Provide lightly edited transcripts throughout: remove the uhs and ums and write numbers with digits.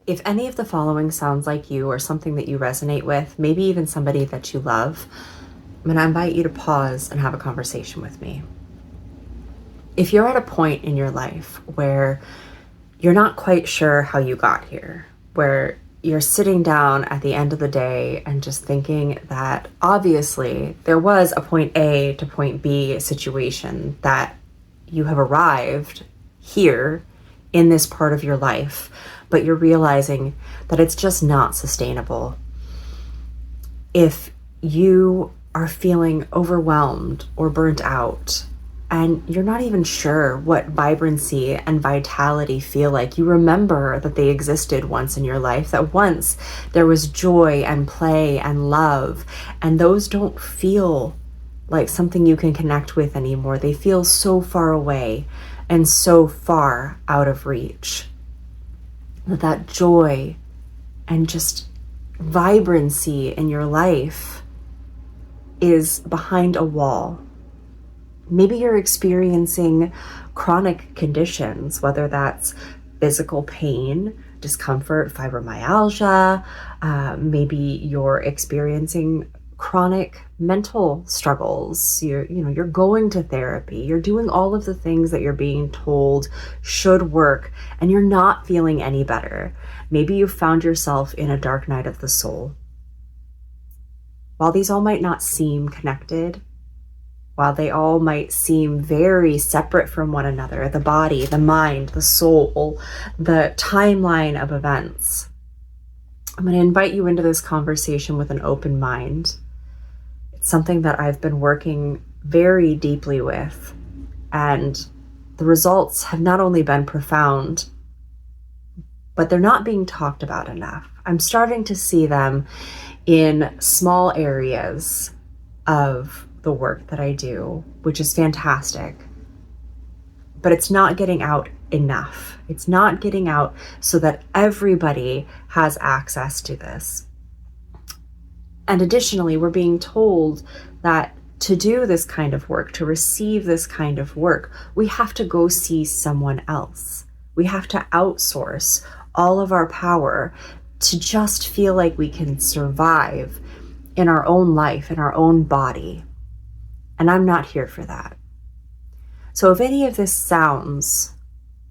If any of the following sounds like you or something that you resonate with, maybe even somebody that you love, I'm going to invite you to pause and have a conversation with me. If you're at a point in your life where you're not quite sure how you got here, where you're sitting down at the end of the day and just thinking that obviously there was a point A to point B situation, that you have arrived here in this part of your life, but you're realizing that it's just not sustainable. If you are feeling overwhelmed or burnt out, and you're not even sure what vibrancy and vitality feel like. You remember that they existed once in your life, that once there was joy and play and love, and those don't feel like something you can connect with anymore. They feel so far away and so far out of reach. That joy and just vibrancy in your life is behind a wall. Maybe you're experiencing chronic conditions, whether that's physical pain, discomfort, fibromyalgia. Maybe you're experiencing chronic mental struggles. You're going to therapy. You're doing all of the things that you're being told should work, and you're not feeling any better. Maybe you found yourself in a dark night of the soul. While these all might not seem connected, while they all might seem very separate from one another, the body, the mind, the soul, the timeline of events, I'm going to invite you into this conversation with an open mind. It's something that I've been working very deeply with, and the results have not only been profound, but they're not being talked about enough. I'm starting to see them in small areas of the work that I do, which is fantastic, but it's not getting out enough. It's not getting out so that everybody has access to this. And additionally, we're being told that to do this kind of work, to receive this kind of work, we have to go see someone else. We have to outsource all of our power to just feel like we can survive in our own life, in our own body. And I'm not here for that. So if any of this sounds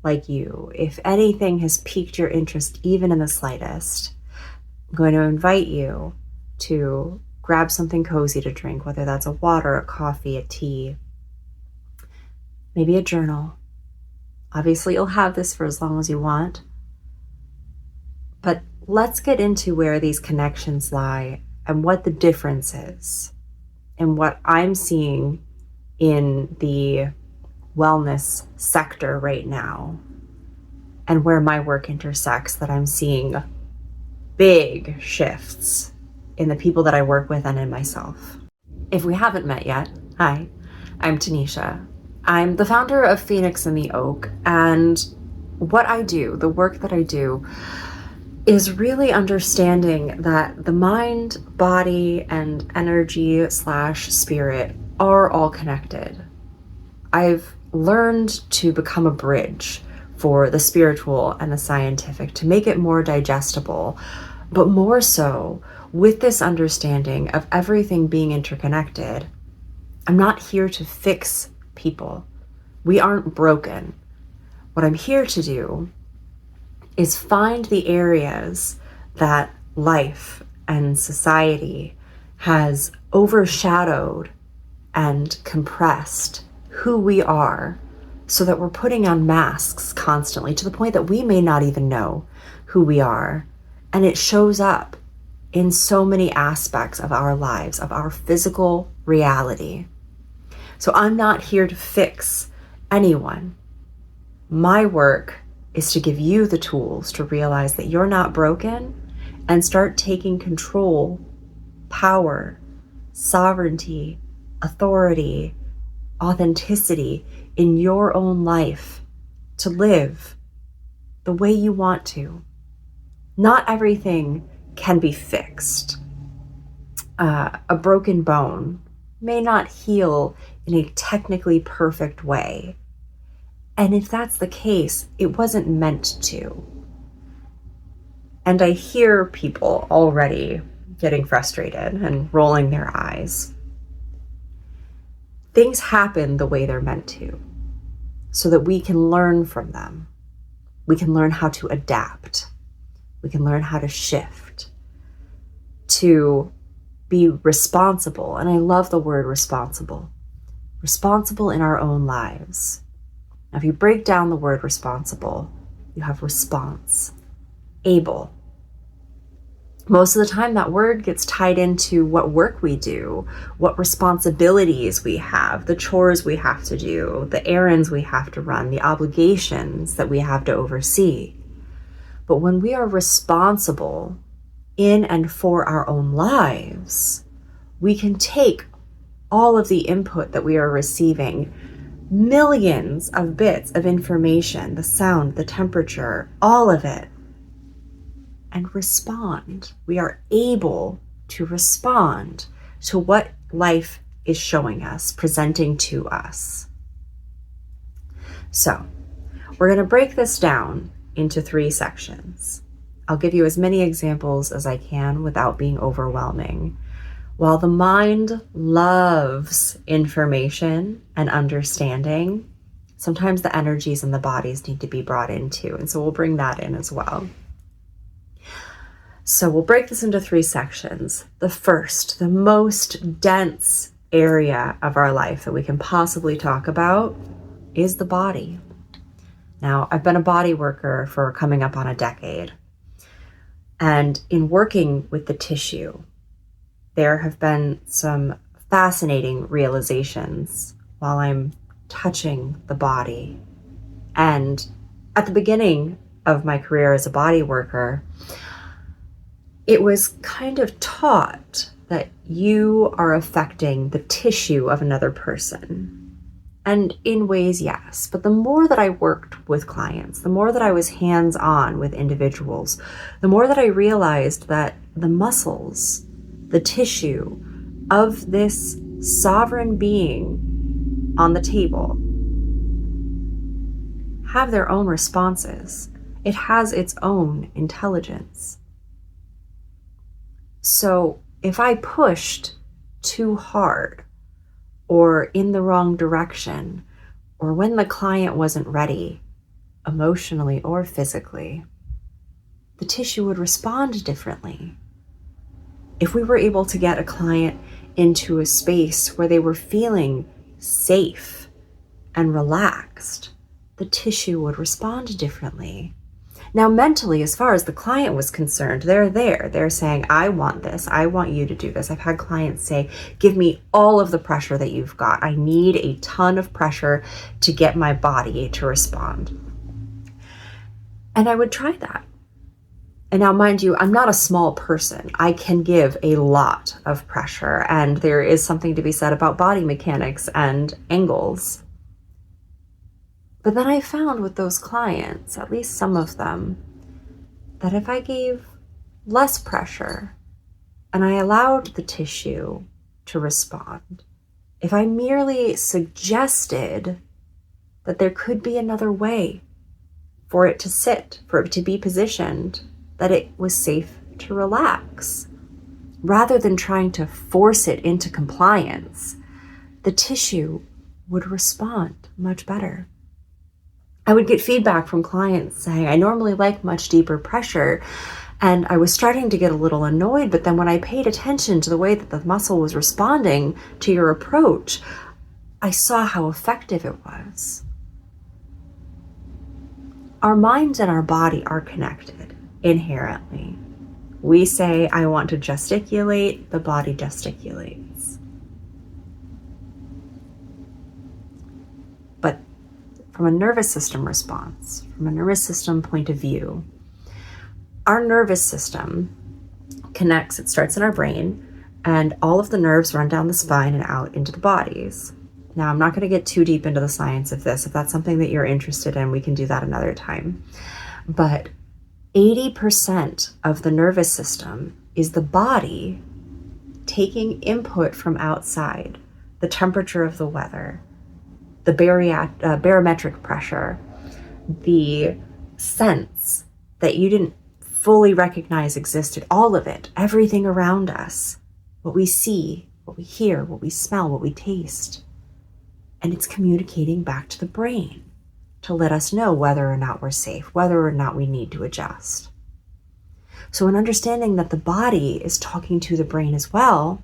like you, if anything has piqued your interest even in the slightest, I'm going to invite you to grab something cozy to drink, whether that's a water, a coffee, a tea, maybe a journal. Obviously, you'll have this for as long as you want. But let's get into where these connections lie and what the difference is, and what I'm seeing in the wellness sector right now, and where my work intersects, that I'm seeing big shifts in the people that I work with and in myself. If we haven't met yet, hi, I'm Tanisha. I'm the founder of Phoenix and the Oak, and what I do, the work that I do, is really understanding that the mind, body, and energy / spirit are all connected. I've learned to become a bridge for the spiritual and the scientific, to make it more digestible, but more so with this understanding of everything being interconnected. I'm not here to fix people. We aren't broken. What I'm here to do is find the areas that life and society has overshadowed and compressed who we are, so that we're putting on masks constantly to the point that we may not even know who we are. And it shows up in so many aspects of our lives, of our physical reality. So I'm not here to fix anyone. My work is to give you the tools to realize that you're not broken, and start taking control, power, sovereignty, authority, authenticity in your own life to live the way you want to. Not everything can be fixed. A broken bone may not heal in a technically perfect way. And if that's the case, it wasn't meant to. And I hear people already getting frustrated and rolling their eyes. Things happen the way they're meant to, so that we can learn from them. We can learn how to adapt. We can learn how to shift, to be responsible. And I love the word responsible. Responsible in our own lives. Now, if you break down the word responsible, you have response, able. Most of the time, that word gets tied into what work we do, what responsibilities we have, the chores we have to do, the errands we have to run, the obligations that we have to oversee. But when we are responsible in and for our own lives, we can take all of the input that we are receiving, millions of bits of information, the sound, the temperature, all of it, and respond. We are able to respond to what life is showing us, presenting to us. So, we're going to break this down into 3 sections. I'll give you as many examples as I can without being overwhelming. While the mind loves information and understanding, sometimes the energies and the bodies need to be brought into, and so we'll bring that in as well. So we'll break this into 3 sections. The first, the most dense area of our life that we can possibly talk about is the body. Now, I've been a body worker for coming up on a decade. And in working with the tissue, there have been some fascinating realizations while I'm touching the body. And at the beginning of my career as a body worker, it was kind of taught that you are affecting the tissue of another person. And in ways, yes. But the more that I worked with clients, the more that I was hands-on with individuals, the more that I realized that the muscles, the tissue of this sovereign being on the table have their own responses. It has its own intelligence. So if I pushed too hard or in the wrong direction, or when the client wasn't ready, emotionally or physically, the tissue would respond differently. If we were able to get a client into a space where they were feeling safe and relaxed, the tissue would respond differently. Now, mentally, as far as the client was concerned, they're there. They're saying, I want this. I want you to do this. I've had clients say, give me all of the pressure that you've got. I need a ton of pressure to get my body to respond. And I would try that. And now, mind you, I'm not a small person. I can give a lot of pressure, and there is something to be said about body mechanics and angles. But then I found with those clients, at least some of them, that if I gave less pressure and I allowed the tissue to respond, if I merely suggested that there could be another way for it to sit, for it to be positioned, that it was safe to relax, rather than trying to force it into compliance, the tissue would respond much better. I would get feedback from clients saying, I normally like much deeper pressure, and I was starting to get a little annoyed, but then when I paid attention to the way that the muscle was responding to your approach, I saw how effective it was. Our mind and our body are connected inherently. We say, I want to gesticulate, the body gesticulates. But from a nervous system response, from a nervous system point of view, our nervous system connects, it starts in our brain, and all of the nerves run down the spine and out into the bodies. Now, I'm not going to get too deep into the science of this. If that's something that you're interested in, we can do that another time. But 80% of the nervous system is the body taking input from outside, the temperature of the weather, the barometric pressure, the sense that you didn't fully recognize existed, all of it, everything around us, what we see, what we hear, what we smell, what we taste. And it's communicating back to the brain to let us know whether or not we're safe, whether or not we need to adjust. So in understanding that the body is talking to the brain as well,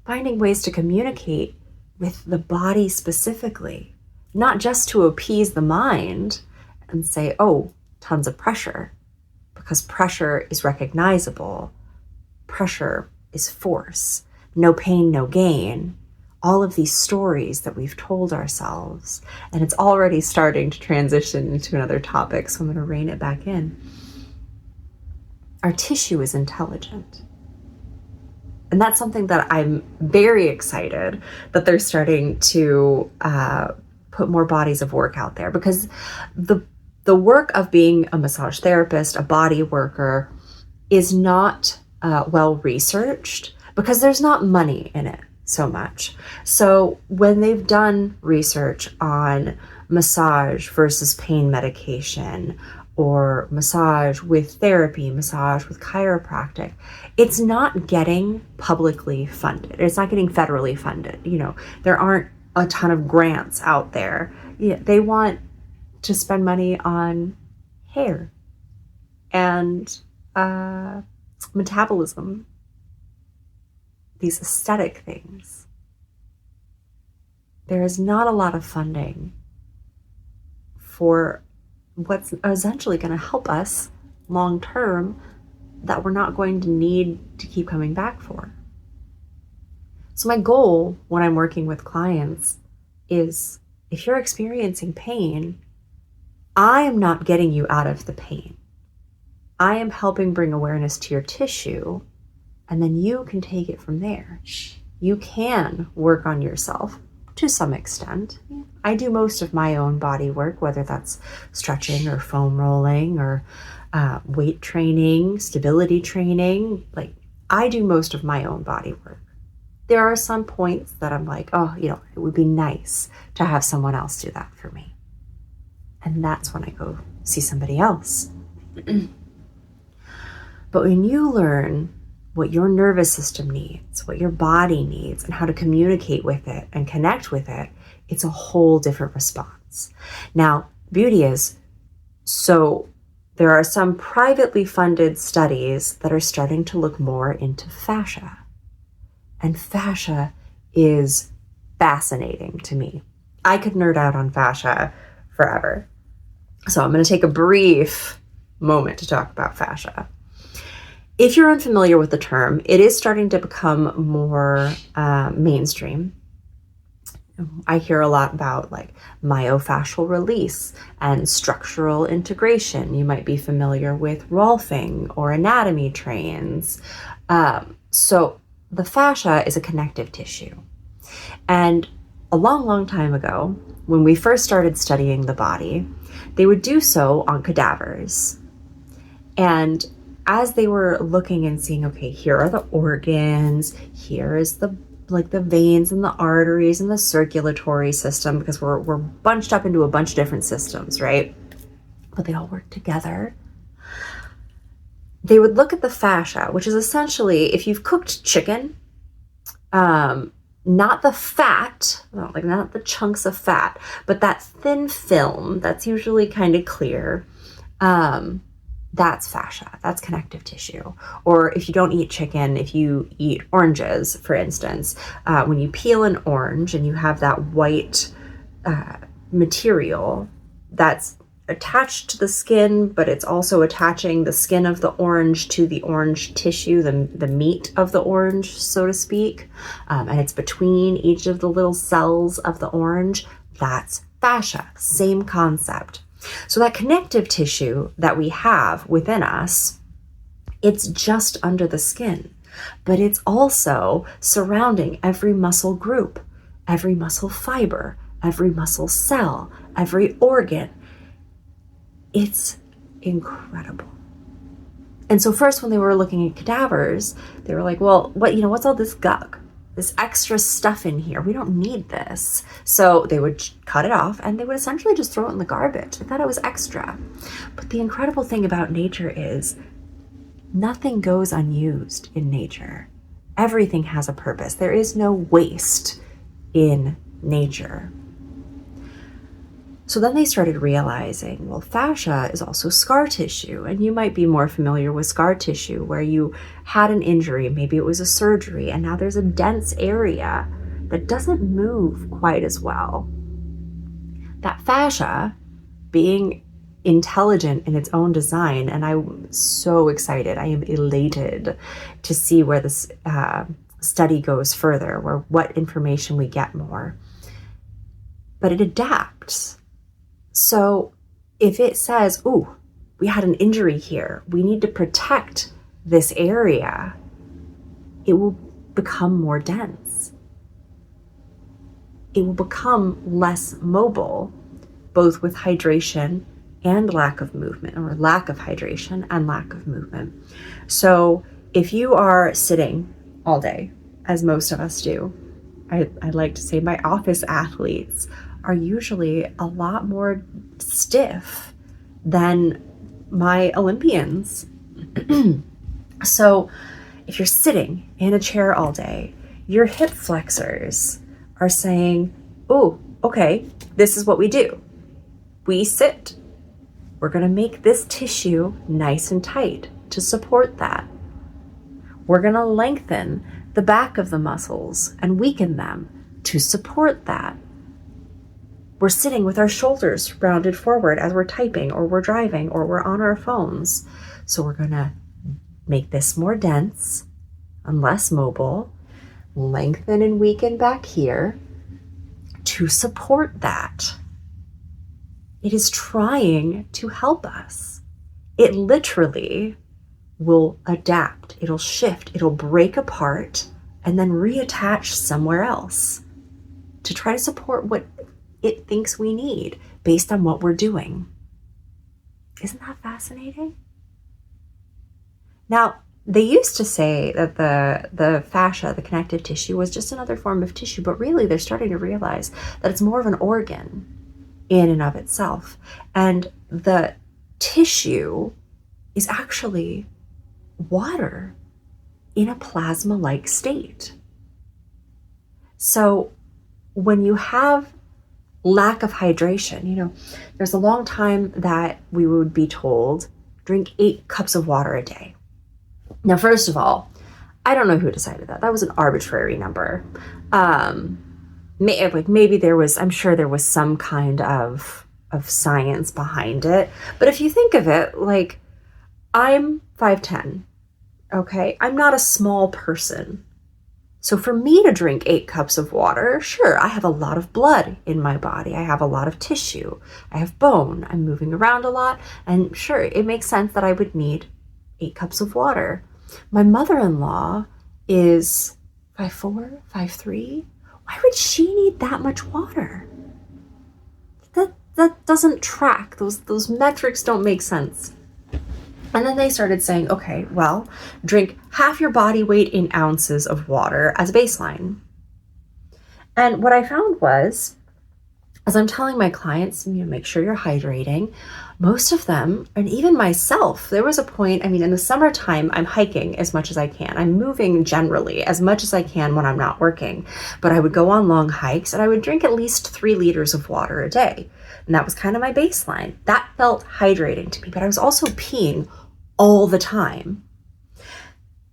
finding ways to communicate with the body specifically, not just to appease the mind and say, oh, tons of pressure, because pressure is recognizable. Pressure is force. No pain, no gain. All of these stories that we've told ourselves, and it's already starting to transition into another topic, so I'm going to rein it back in. Our tissue is intelligent. And that's something that I'm very excited that they're starting to put more bodies of work out there, because the work of being a massage therapist, a body worker, is not well researched because there's not money in it so much. So when they've done research on massage versus pain medication, or massage with therapy, massage with chiropractic, it's not getting publicly funded. It's not getting federally funded. You know, there aren't a ton of grants out there. Yeah, they want to spend money on hair and metabolism, these aesthetic things. There is not a lot of funding for what's essentially going to help us long term that we're not going to need to keep coming back for. So my goal when I'm working with clients is, if you're experiencing pain, I am not getting you out of the pain. I am helping bring awareness to your tissue, and then you can take it from there. You can work on yourself to some extent. I do most of my own body work, whether that's stretching or foam rolling or weight training, stability training. Like, I do most of my own body work. There are some points that I'm like, oh, you know, it would be nice to have someone else do that for me. And that's when I go see somebody else. But when you learn what your nervous system needs, what your body needs, and how to communicate with it and connect with it, it's a whole different response. Now, beauty is, so there are some privately funded studies that are starting to look more into fascia. And fascia is fascinating to me. I could nerd out on fascia forever. So I'm going to take a brief moment to talk about fascia. If you're unfamiliar with the term, it is starting to become more mainstream. I hear a lot about like myofascial release and structural integration. You might be familiar with Rolfing or anatomy trains. So the fascia is a connective tissue. And a long, long time ago, when we first started studying the body, they would do so on cadavers. And as they were looking and seeing, okay, here are the organs, here is the veins and the arteries and the circulatory system, because we're bunched up into a bunch of different systems, right? But they all work together. They would look at the fascia, which is essentially, if you've cooked chicken, not the fat, not the chunks of fat, but that thin film that's usually kind of clear, that's fascia, that's connective tissue. Or if you don't eat chicken, if you eat oranges, for instance, when you peel an orange and you have that white material that's attached to the skin, but it's also attaching the skin of the orange to the orange tissue, the meat of the orange, so to speak, and it's between each of the little cells of the orange, that's fascia, same concept. So that connective tissue that we have within us, it's just under the skin, but it's also surrounding every muscle group, every muscle fiber, every muscle cell, every organ. It's incredible. And so first, when they were looking at cadavers, they were like, well, what's all this gunk? this extra stuff in here. We don't need this. So they would cut it off and they would essentially just throw it in the garbage. They thought it was extra. But the incredible thing about nature is nothing goes unused in nature. Everything has a purpose. There is no waste in nature. So then they started realizing, well, fascia is also scar tissue. And you might be more familiar with scar tissue where you had an injury, maybe it was a surgery, and now there's a dense area that doesn't move quite as well. That fascia, being intelligent in its own design, and I'm so excited, I am elated to see where this study goes further, where what information we get more. But it adapts. So if it says, ooh, we had an injury here, we need to protect this area, it will become more dense. It will become less mobile, both with hydration and lack of movement, or lack of hydration and lack of movement. So if you are sitting all day, as most of us do, I like to say my office athletes are usually a lot more stiff than my Olympians. So if you're sitting in a chair all day, your hip flexors are saying, oh, okay, this is what we do. We sit. We're going to make this tissue nice and tight to support that. We're going to lengthen the back of the muscles and weaken them to support that. We're sitting with our shoulders rounded forward as we're typing or we're driving or we're on our phones. So we're going to make this more dense and less mobile, lengthen and weaken back here to support that. It is trying to help us. It literally will adapt. It'll shift. It'll break apart and then reattach somewhere else to try to support what it thinks we need based on what we're doing. Isn't that fascinating? Now, they used to say that the fascia, the connective tissue, was just another form of tissue, but really they're starting to realize that it's more of an organ in and of itself. And the tissue is actually water in a plasma-like state. So when you have lack of hydration, there's a long time that we would be told, drink 8 cups of water a day. Now, first of all, I don't know who decided that. That was an arbitrary number. Maybe there was, I'm sure there was some kind of science behind it. But if you think of it, like, I'm 5'10", okay? I'm not a small person. So for me to drink 8 cups of water, sure, I have a lot of blood in my body. I have a lot of tissue. I have bone. I'm moving around a lot. And sure, it makes sense that I would need 8 cups of water. My mother-in-law is 5'4", 5'3". Why would she need that much water? That doesn't track. Those metrics don't make sense. And then they started saying, okay, well, drink half your body weight in ounces of water as a baseline. And what I found was, as I'm telling my clients, make sure you're hydrating, most of them, and even myself, there was a point, in the summertime, I'm hiking as much as I can. I'm moving generally as much as I can when I'm not working. But I would go on long hikes and I would drink at least 3 liters of water a day. And that was kind of my baseline. That felt hydrating to me, but I was also peeing all the time.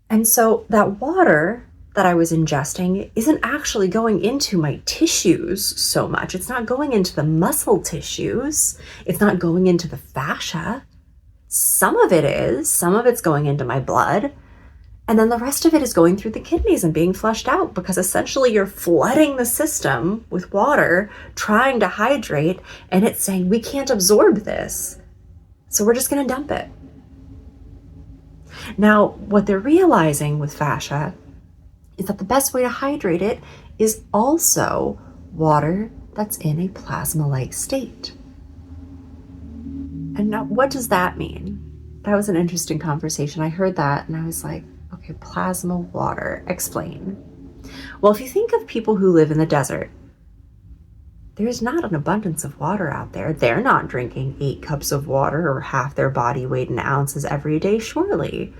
And so that water that I was ingesting isn't actually going into my tissues so much. It's not going into the muscle tissues. It's not going into the fascia. Some of it is. Some of it's going into my blood. And then the rest of it is going through the kidneys and being flushed out, because essentially you're flooding the system with water, trying to hydrate, and it's saying, we can't absorb this, so we're just going to dump it. Now, what they're realizing with fascia is that the best way to hydrate it is also water that's in a plasma-like state. And now, what does that mean? That was an interesting conversation. I heard that and I was like, okay, plasma water, explain. Well, if you think of people who live in the desert, there's not an abundance of water out there. They're not drinking 8 cups of water or half their body weight in ounces every day, surely,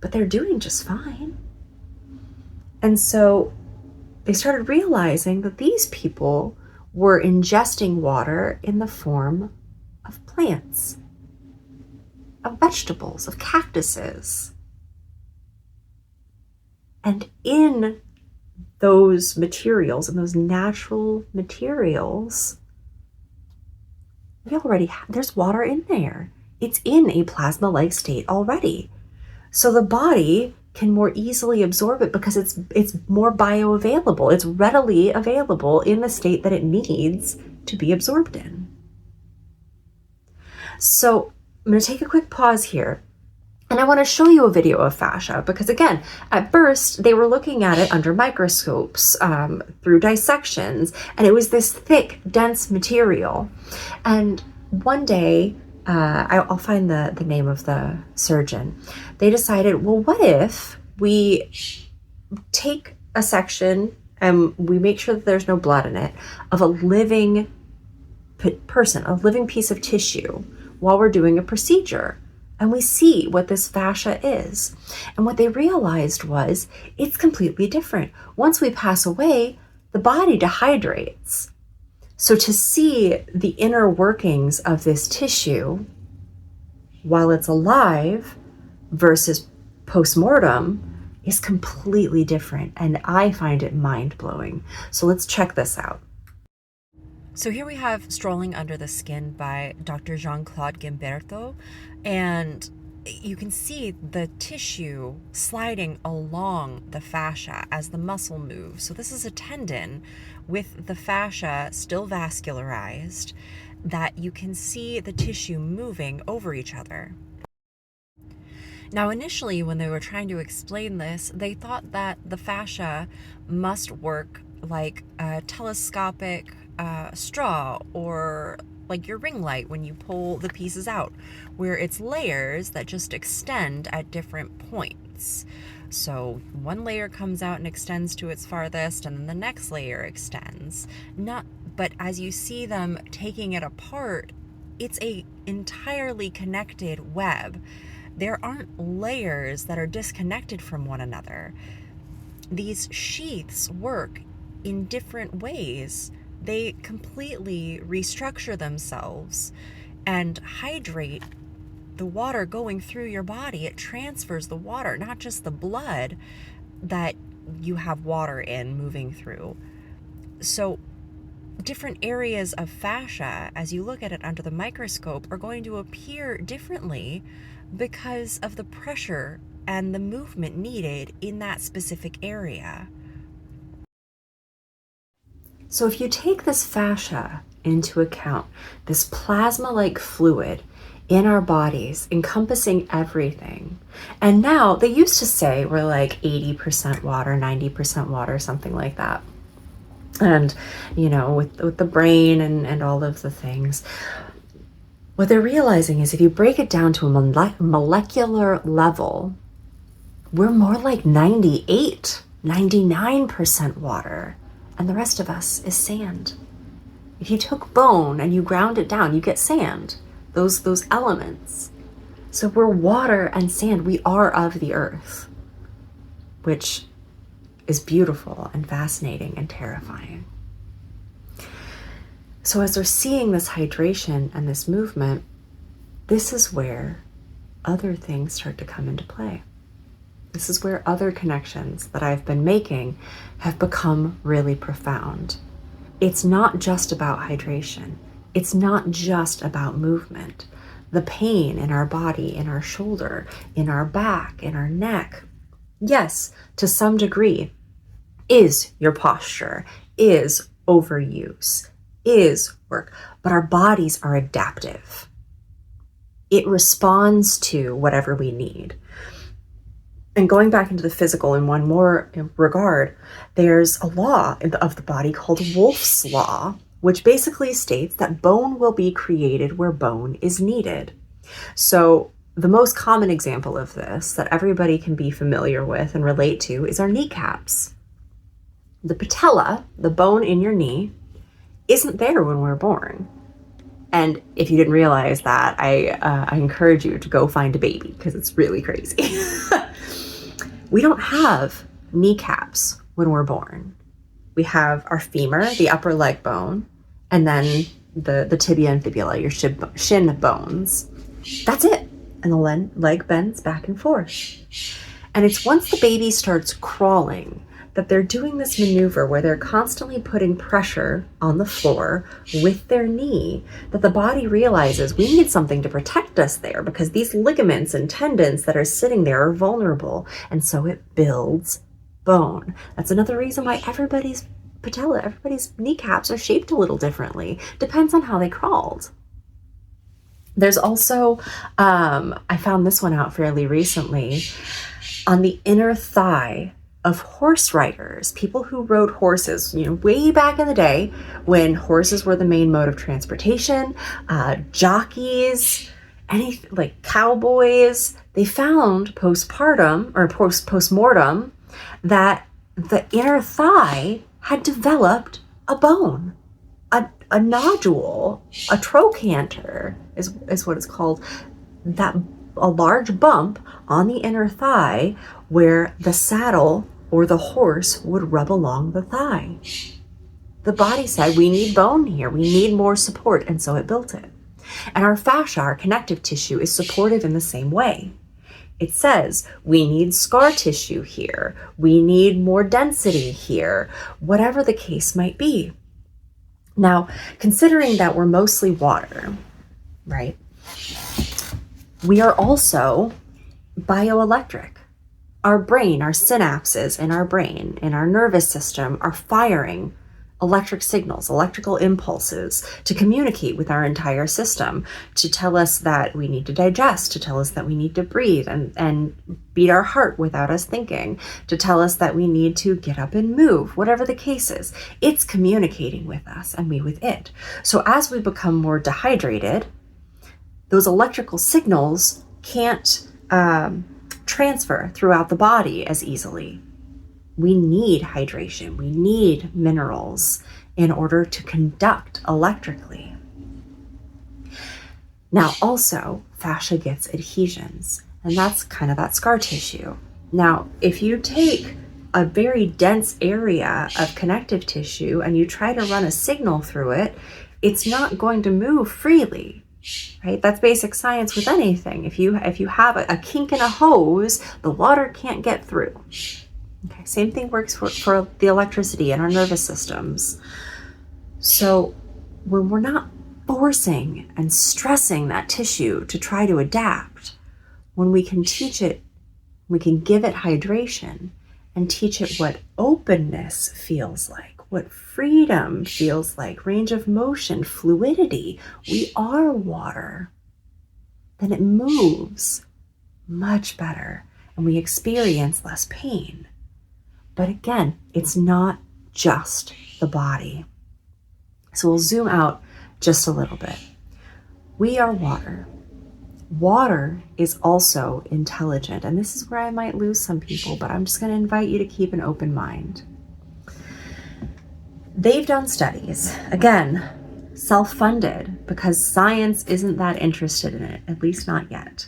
but they're doing just fine. And so they started realizing that these people were ingesting water in the form of plants, of vegetables, of cactuses. And in those materials, and those natural materials, there's water in there. It's in a plasma-like state already. So the body can more easily absorb it because it's more bioavailable. It's readily available in the state that it needs to be absorbed in. So I'm going to take a quick pause here. And I want to show you a video of fascia because, again, at first they were looking at it under microscopes, through dissections, and it was this thick, dense material. And one day, I'll find the name of the surgeon. They decided, well, what if we take a section and we make sure that there's no blood in it of a living person, a living piece of tissue while we're doing a procedure? And we see what this fascia is. And what they realized was it's completely different. Once we pass away, the body dehydrates. So to see the inner workings of this tissue while it's alive versus post-mortem is completely different. And I find it mind-blowing. So let's check this out. So here we have Strolling Under the Skin by Dr. Jean-Claude Gimberto, and you can see the tissue sliding along the fascia as the muscle moves. So this is a tendon with the fascia still vascularized that you can see the tissue moving over each other. Now, initially, when they were trying to explain this, they thought that the fascia must work like a telescopic straw, or like your ring light when you pull the pieces out, where it's layers that just extend at different points. So one layer comes out and extends to its farthest, and then the next layer extends. But as you see them taking it apart, it's a entirely connected web. There aren't layers that are disconnected from one another. These sheaths work in different ways. They completely restructure themselves and hydrate the water going through your body. It transfers the water, not just the blood that you have water in moving through. So different areas of fascia, as you look at it under the microscope, are going to appear differently because of the pressure and the movement needed in that specific area. So if you take this fascia into account, this plasma-like fluid in our bodies encompassing everything, and now they used to say we're like 80% water, 90% water, something like that. And, you know, with the brain and all of the things, what they're realizing is if you break it down to a molecular level, we're more like 98, 99% water. And the rest of us is sand. If you took bone and you ground it down, you get sand, those elements. So we're water and sand. We are of the earth, which is beautiful and fascinating and terrifying. So as they're seeing this hydration and this movement, this is where other things start to come into play. This is where other connections that I've been making have become really profound. It's not just about hydration. It's not just about movement. The pain in our body, in our shoulder, in our back, in our neck, yes, to some degree, is your posture, is overuse, is work, but our bodies are adaptive. It responds to whatever we need. And going back into the physical in one more regard, there's a law of the body called Wolff's Law, which basically states that bone will be created where bone is needed. So the most common example of this that everybody can be familiar with and relate to is our kneecaps. The patella, the bone in your knee, isn't there when we're born. And if you didn't realize that, I encourage you to go find a baby because it's really crazy. We don't have kneecaps when we're born. We have our femur, the upper leg bone, and then the tibia and fibula, your shin bones. That's it. And the leg bends back and forth. And it's once the baby starts crawling that they're doing this maneuver where they're constantly putting pressure on the floor with their knee, that the body realizes we need something to protect us there because these ligaments and tendons that are sitting there are vulnerable. And so it builds bone. That's another reason why everybody's patella, everybody's kneecaps are shaped a little differently. Depends on how they crawled. There's also, I found this one out fairly recently, on the inner thigh of horse riders, people who rode horses, way back in the day when horses were the main mode of transportation, jockeys, like cowboys, they found postpartum or postmortem that the inner thigh had developed a bone, a nodule, a trochanter is what it's called, that a large bump on the inner thigh where the saddle or the horse would rub along the thigh. The body said, we need bone here, we need more support, and so it built it. And our fascia, our connective tissue, is supportive in the same way. It says, we need scar tissue here, we need more density here, whatever the case might be. Now, considering that we're mostly water, right? We are also bioelectric. Our brain, our synapses in our brain, in our nervous system are firing electric signals, electrical impulses to communicate with our entire system, to tell us that we need to digest, to tell us that we need to breathe and beat our heart without us thinking, to tell us that we need to get up and move, whatever the case is. It's communicating with us and we with it. So as we become more dehydrated, those electrical signals can't transfer throughout the body as easily. We need hydration. We need minerals in order to conduct electrically. Now, also, fascia gets adhesions, and that's kind of that scar tissue. Now, if you take a very dense area of connective tissue and you try to run a signal through it, it's not going to move freely. Right? That's basic science with anything. If you have a kink in a hose, the water can't get through. Okay, same thing works for the electricity in our nervous systems. So when we're not forcing and stressing that tissue to try to adapt, when we can teach it, we can give it hydration and teach it what openness feels like, what freedom feels like, range of motion, fluidity. We are water. Then it moves much better and we experience less pain. But again, it's not just the body. So we'll zoom out just a little bit. We are water. Water is also intelligent. And this is where I might lose some people, but I'm just going to invite you to keep an open mind. They've done studies, again, self-funded, because science isn't that interested in it, at least not yet,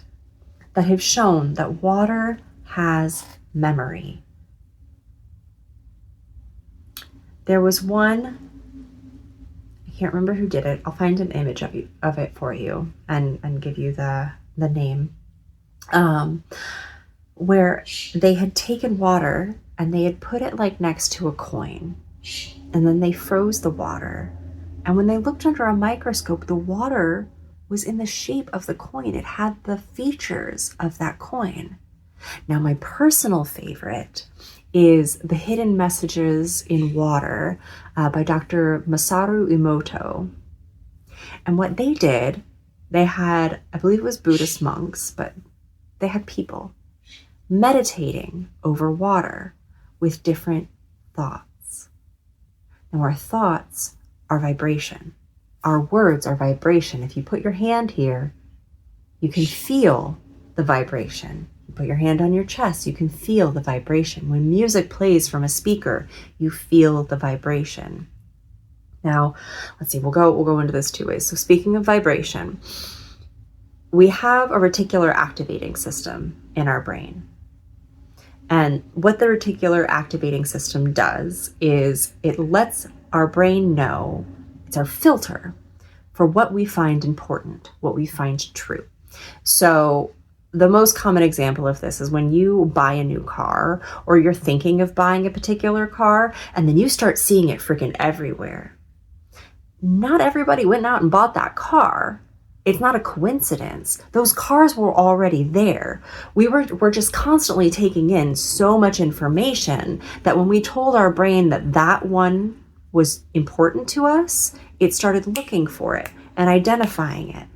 that have shown that water has memory. There was one, I can't remember who did it. I'll find an image of it for you and give you the name, where they had taken water and they had put it like next to a coin. And then they froze the water. And when they looked under a microscope, the water was in the shape of the coin. It had the features of that coin. Now, my personal favorite is The Hidden Messages in Water by Dr. Masaru Emoto. And what they did, they had, I believe it was Buddhist monks, but they had people meditating over water with different thoughts. Now, our thoughts are vibration. Our words are vibration. If you put your hand here, you can feel the vibration. You Put your hand on your chest, you can feel the vibration. When music plays from a speaker, you feel the vibration. Now, let's see, we'll go into this 2 ways. So speaking of vibration, we have a reticular activating system in our brain. And what the reticular activating system does is it lets our brain know, it's our filter for what we find important, what we find true. So the most common example of this is when you buy a new car, or you're thinking of buying a particular car, and then you start seeing it freaking everywhere. Not everybody went out and bought that car. It's not a coincidence. Those cars were already there. We're just constantly taking in so much information that when we told our brain that that one was important to us, it started looking for it and identifying it.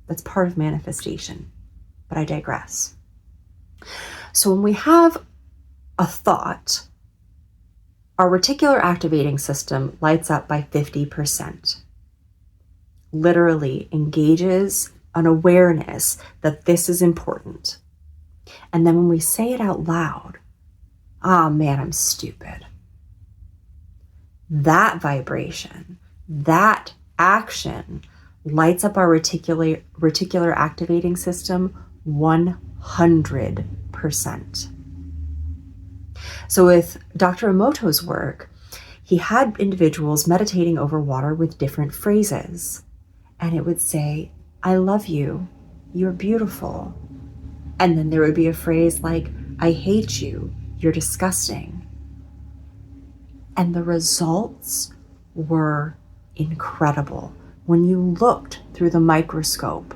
That's part of manifestation, but I digress. So when we have a thought, our reticular activating system lights up by 50%. Literally engages an awareness that this is important. And then when we say it out loud, ah, man, I'm stupid. That vibration, that action lights up our reticular activating system 100%. So with Dr. Emoto's work, he had individuals meditating over water with different phrases. And it would say, I love you, you're beautiful. And then there would be a phrase like, I hate you, you're disgusting. And the results were incredible. When you looked through the microscope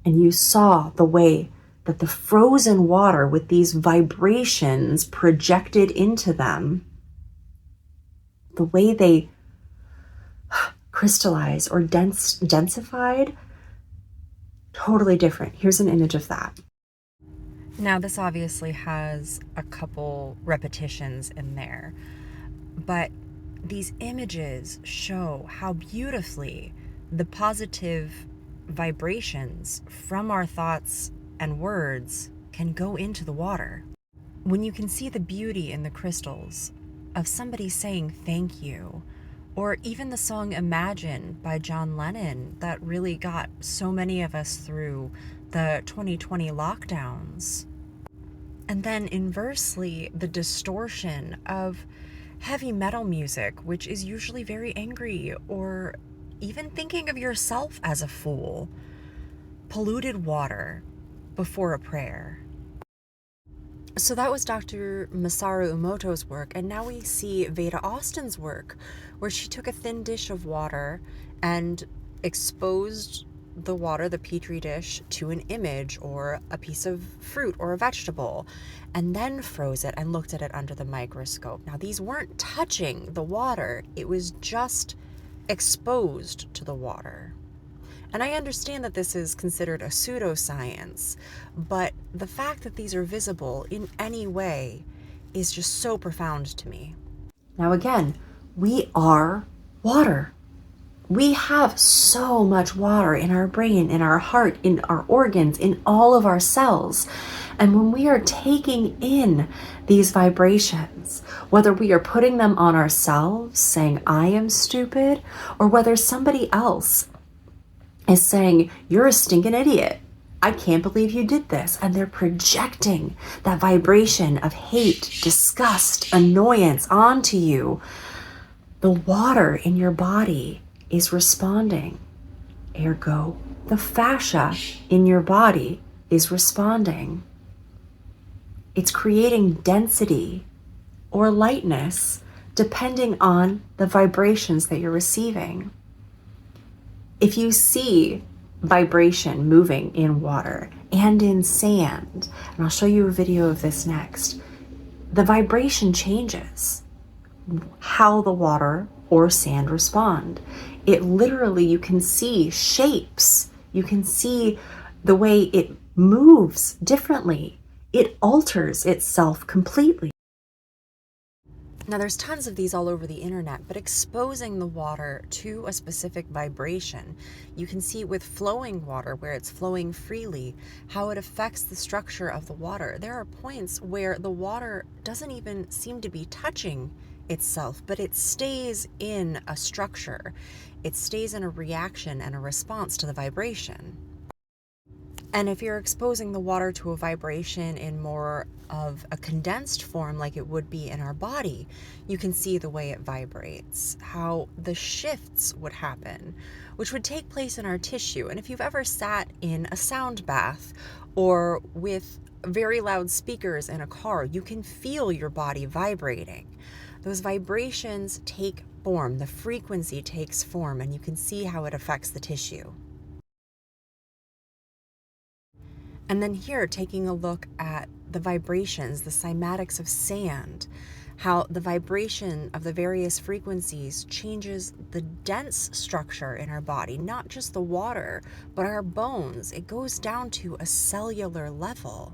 and you saw the way that the frozen water with these vibrations projected into them, the way they crystallized or densified, totally different. Here's an image of that. Now, this obviously has a couple repetitions in there, but these images show how beautifully the positive vibrations from our thoughts and words can go into the water. When you can see the beauty in the crystals of somebody saying thank you, or even the song Imagine by John Lennon that really got so many of us through the 2020 lockdowns. And then inversely, the distortion of heavy metal music, which is usually very angry, or even thinking of yourself as a fool. Polluted water before a prayer. So that was Dr. Masaru Emoto's work, and now we see Veda Austin's work, where she took a thin dish of water and exposed the water, the petri dish, to an image or a piece of fruit or a vegetable, and then froze it and looked at it under the microscope. Now, these weren't touching the water, it was just exposed to the water. And I understand that this is considered a pseudoscience, but the fact that these are visible in any way is just so profound to me. Now again, we are water. We have so much water in our brain, in our heart, in our organs, in all of our cells. And when we are taking in these vibrations, whether we are putting them on ourselves, saying, I am stupid, or whether somebody else is saying, you're a stinking idiot, I can't believe you did this. And they're projecting that vibration of hate, disgust, annoyance onto you. The water in your body is responding. Ergo, the fascia in your body is responding. It's creating density or lightness depending on the vibrations that you're receiving. If you see vibration moving in water and in sand, and I'll show you a video of this next, the vibration changes how the water or sand respond. It literally, you can see shapes. You can see the way it moves differently. It alters itself completely. Now, there's tons of these all over the internet, but exposing the water to a specific vibration, you can see with flowing water, where it's flowing freely, how it affects the structure of the water. There are points where the water doesn't even seem to be touching itself, but it stays in a structure. It stays in a reaction and a response to the vibration. And if you're exposing the water to a vibration in more of a condensed form, like it would be in our body, you can see the way it vibrates, how the shifts would happen, which would take place in our tissue. And if you've ever sat in a sound bath or with very loud speakers in a car, you can feel your body vibrating. Those vibrations take form, the frequency takes form, and you can see how it affects the tissue. And then here, taking a look at the vibrations, the cymatics of sand, how the vibration of the various frequencies changes the dense structure in our body, not just the water, but our bones. It goes down to a cellular level,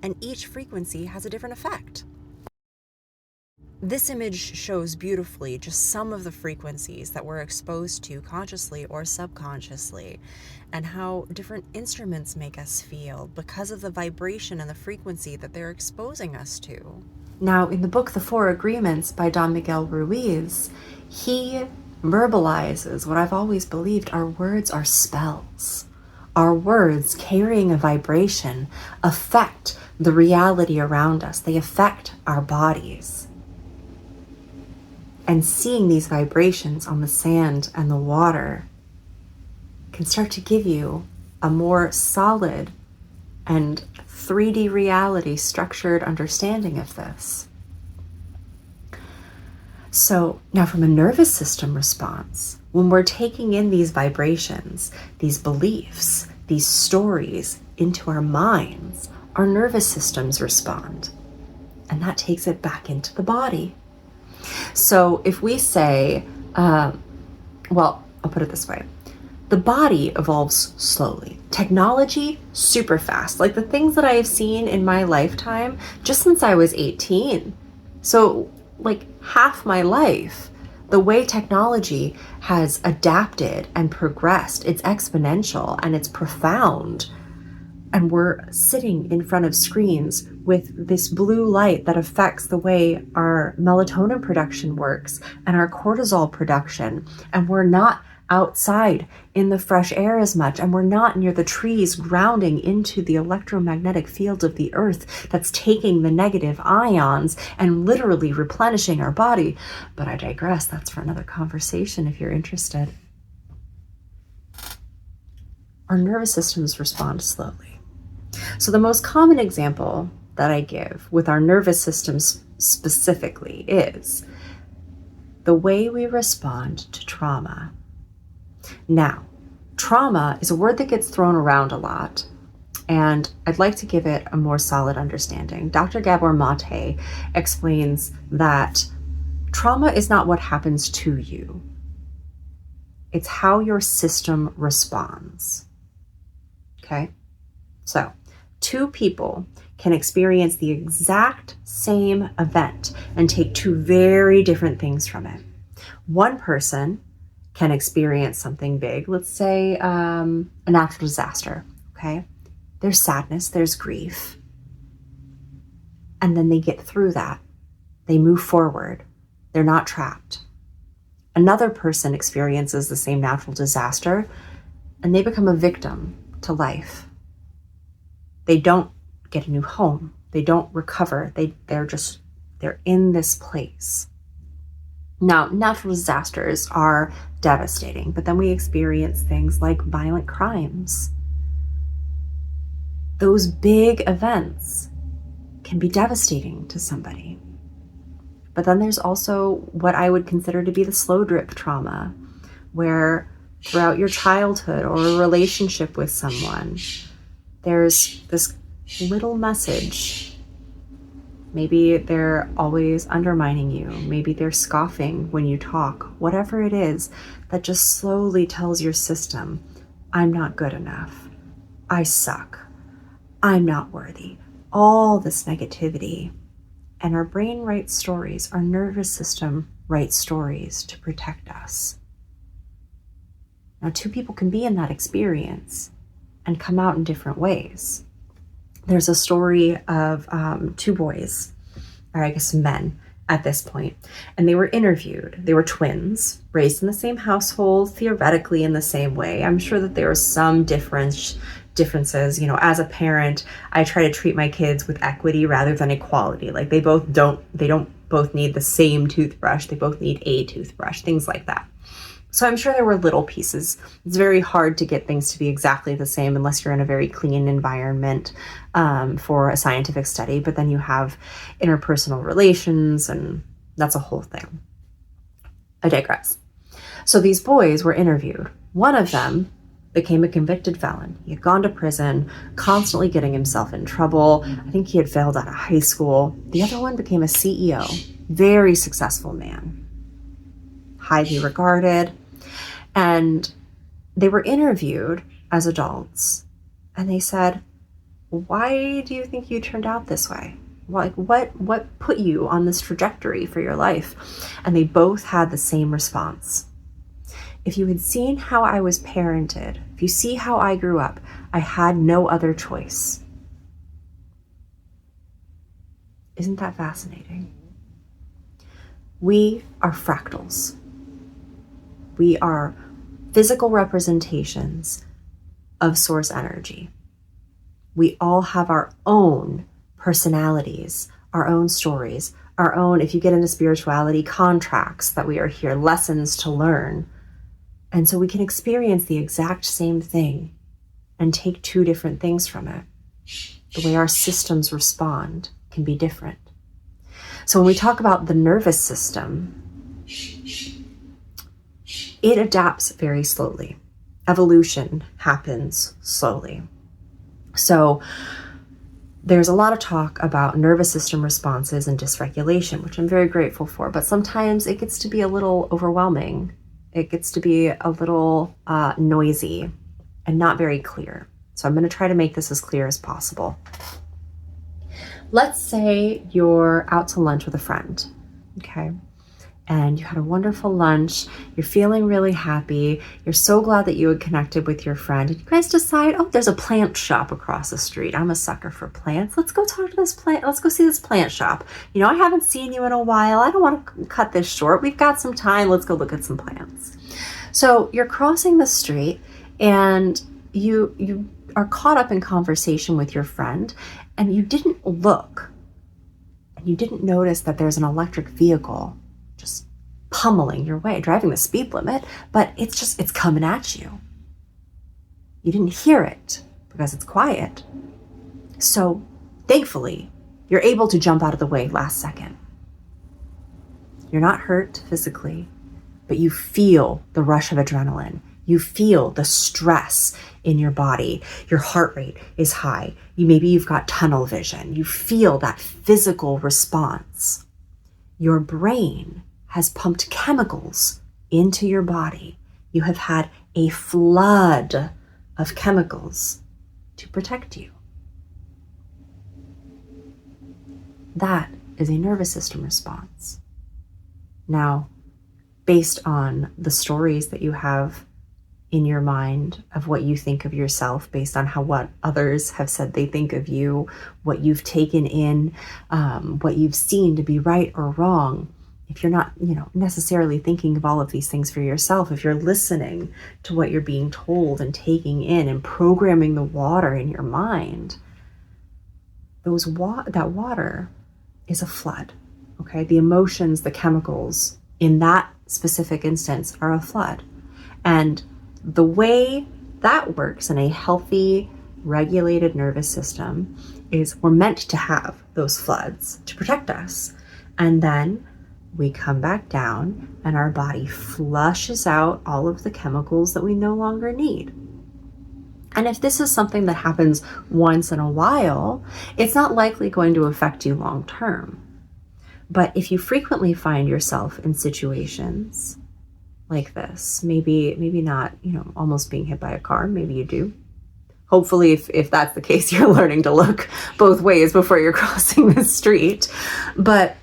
and each frequency has a different effect. This image shows beautifully just some of the frequencies that we're exposed to consciously or subconsciously, and how different instruments make us feel because of the vibration and the frequency that they're exposing us to. Now, in the book The Four Agreements by Don Miguel Ruiz, he verbalizes what I've always believed: our words are spells. Our words, carrying a vibration, affect the reality around us. They affect our bodies. And seeing these vibrations on the sand and the water can start to give you a more solid and 3D reality structured understanding of this. So now, from a nervous system response, when we're taking in these vibrations, these beliefs, these stories into our minds, our nervous systems respond. And that takes it back into the body. So if we say, well, I'll put it this way. The body evolves slowly. Technology, super fast. Like the things that I have seen in my lifetime, just since I was 18. So like half my life, the way technology has adapted and progressed, it's exponential and it's profound. And we're sitting in front of screens with this blue light that affects the way our melatonin production works and our cortisol production. And we're not outside in the fresh air as much, and we're not near the trees grounding into the electromagnetic field of the earth that's taking the negative ions and literally replenishing our body. But I digress. That's for another conversation if you're interested. Our nervous systems respond slowly. So the most common example that I give with our nervous systems specifically is the way we respond to trauma. Now, trauma is a word that gets thrown around a lot, and I'd like to give it a more solid understanding. Dr. Gabor Mate explains that trauma is not what happens to you. It's how your system responds. Okay? So, two people can experience the exact same event and take two very different things from it. One person can experience something big, let's say a natural disaster, okay? There's sadness, there's grief, and then they get through that. They move forward. They're not trapped. Another person experiences the same natural disaster, and they become a victim to life. They don't get a new home. They don't recover. They're in this place. Now, natural disasters are devastating, but then we experience things like violent crimes. Those big events can be devastating to somebody. But then there's also what I would consider to be the slow drip trauma, where throughout your childhood or a relationship with someone, there's this little message. Maybe they're always undermining you. Maybe they're scoffing when you talk. Whatever it is that just slowly tells your system, I'm not good enough. I suck. I'm not worthy. All this negativity. And our brain writes stories, our nervous system writes stories to protect us. Now, two people can be in that experience and come out in different ways. There's a story of two boys, or I guess men at this point, and they were interviewed. They were twins, raised in the same household, theoretically in the same way. I'm sure that there are some differences. As a parent, I try to treat my kids with equity rather than equality. Like they don't both need the same toothbrush. They both need a toothbrush, things like that. So I'm sure there were little pieces. It's very hard to get things to be exactly the same unless you're in a very clean environment for a scientific study. But then you have interpersonal relations, and that's a whole thing. I digress. So these boys were interviewed. One of them became a convicted felon. He had gone to prison, constantly getting himself in trouble. I think he had failed out of high school. The other one became a CEO, very successful man, highly regarded. And they were interviewed as adults, and they said, why do you think you turned out this way? Like, what put you on this trajectory for your life? And they both had the same response. If you had seen how I was parented, if you see how I grew up, I had no other choice. Isn't that fascinating? We are fractals. We are physical representations of source energy. We all have our own personalities, our own stories, our own, if you get into spirituality, contracts that we are here, lessons to learn. And so we can experience the exact same thing and take two different things from it. The way our systems respond can be different. So when we talk about the nervous system, it adapts very slowly. Evolution happens slowly. So there's a lot of talk about nervous system responses and dysregulation, which I'm very grateful for, but sometimes it gets to be a little overwhelming. It gets to be a little noisy and not very clear. So I'm going to try to make this as clear as possible. Let's say you're out to lunch with a friend, okay? And you had a wonderful lunch, you're feeling really happy, you're so glad that you had connected with your friend, and you guys decide, oh, there's a plant shop across the street. I'm a sucker for plants. Let's go talk to this plant, let's go see this plant shop. I haven't seen you in a while. I don't want to cut this short. We've got some time. Let's go look at some plants. So you're crossing the street and you are caught up in conversation with your friend, and you didn't look, and you didn't notice that there's an electric vehicle just pummeling your way, driving the speed limit, but it's coming at you. You didn't hear it because it's quiet. So thankfully, you're able to jump out of the way last second. You're not hurt physically, but you feel the rush of adrenaline. You feel the stress in your body. Your heart rate is high. Maybe you've got tunnel vision. You feel that physical response. Your brain has pumped chemicals into your body. You have had a flood of chemicals to protect you. That is a nervous system response. Now, based on the stories that you have in your mind of what you think of yourself, based on what others have said they think of you, what you've taken in, what you've seen to be right or wrong, if you're not, necessarily thinking of all of these things for yourself, if you're listening to what you're being told and taking in and programming the water in your mind, that water is a flood, okay? The emotions, the chemicals in that specific instance are a flood. And the way that works in a healthy, regulated nervous system is we're meant to have those floods to protect us. And then we come back down and our body flushes out all of the chemicals that we no longer need. And if this is something that happens once in a while, it's not likely going to affect you long term. But if you frequently find yourself in situations like this, maybe not, almost being hit by a car, maybe you do. Hopefully, if that's the case, you're learning to look both ways before you're crossing the street. But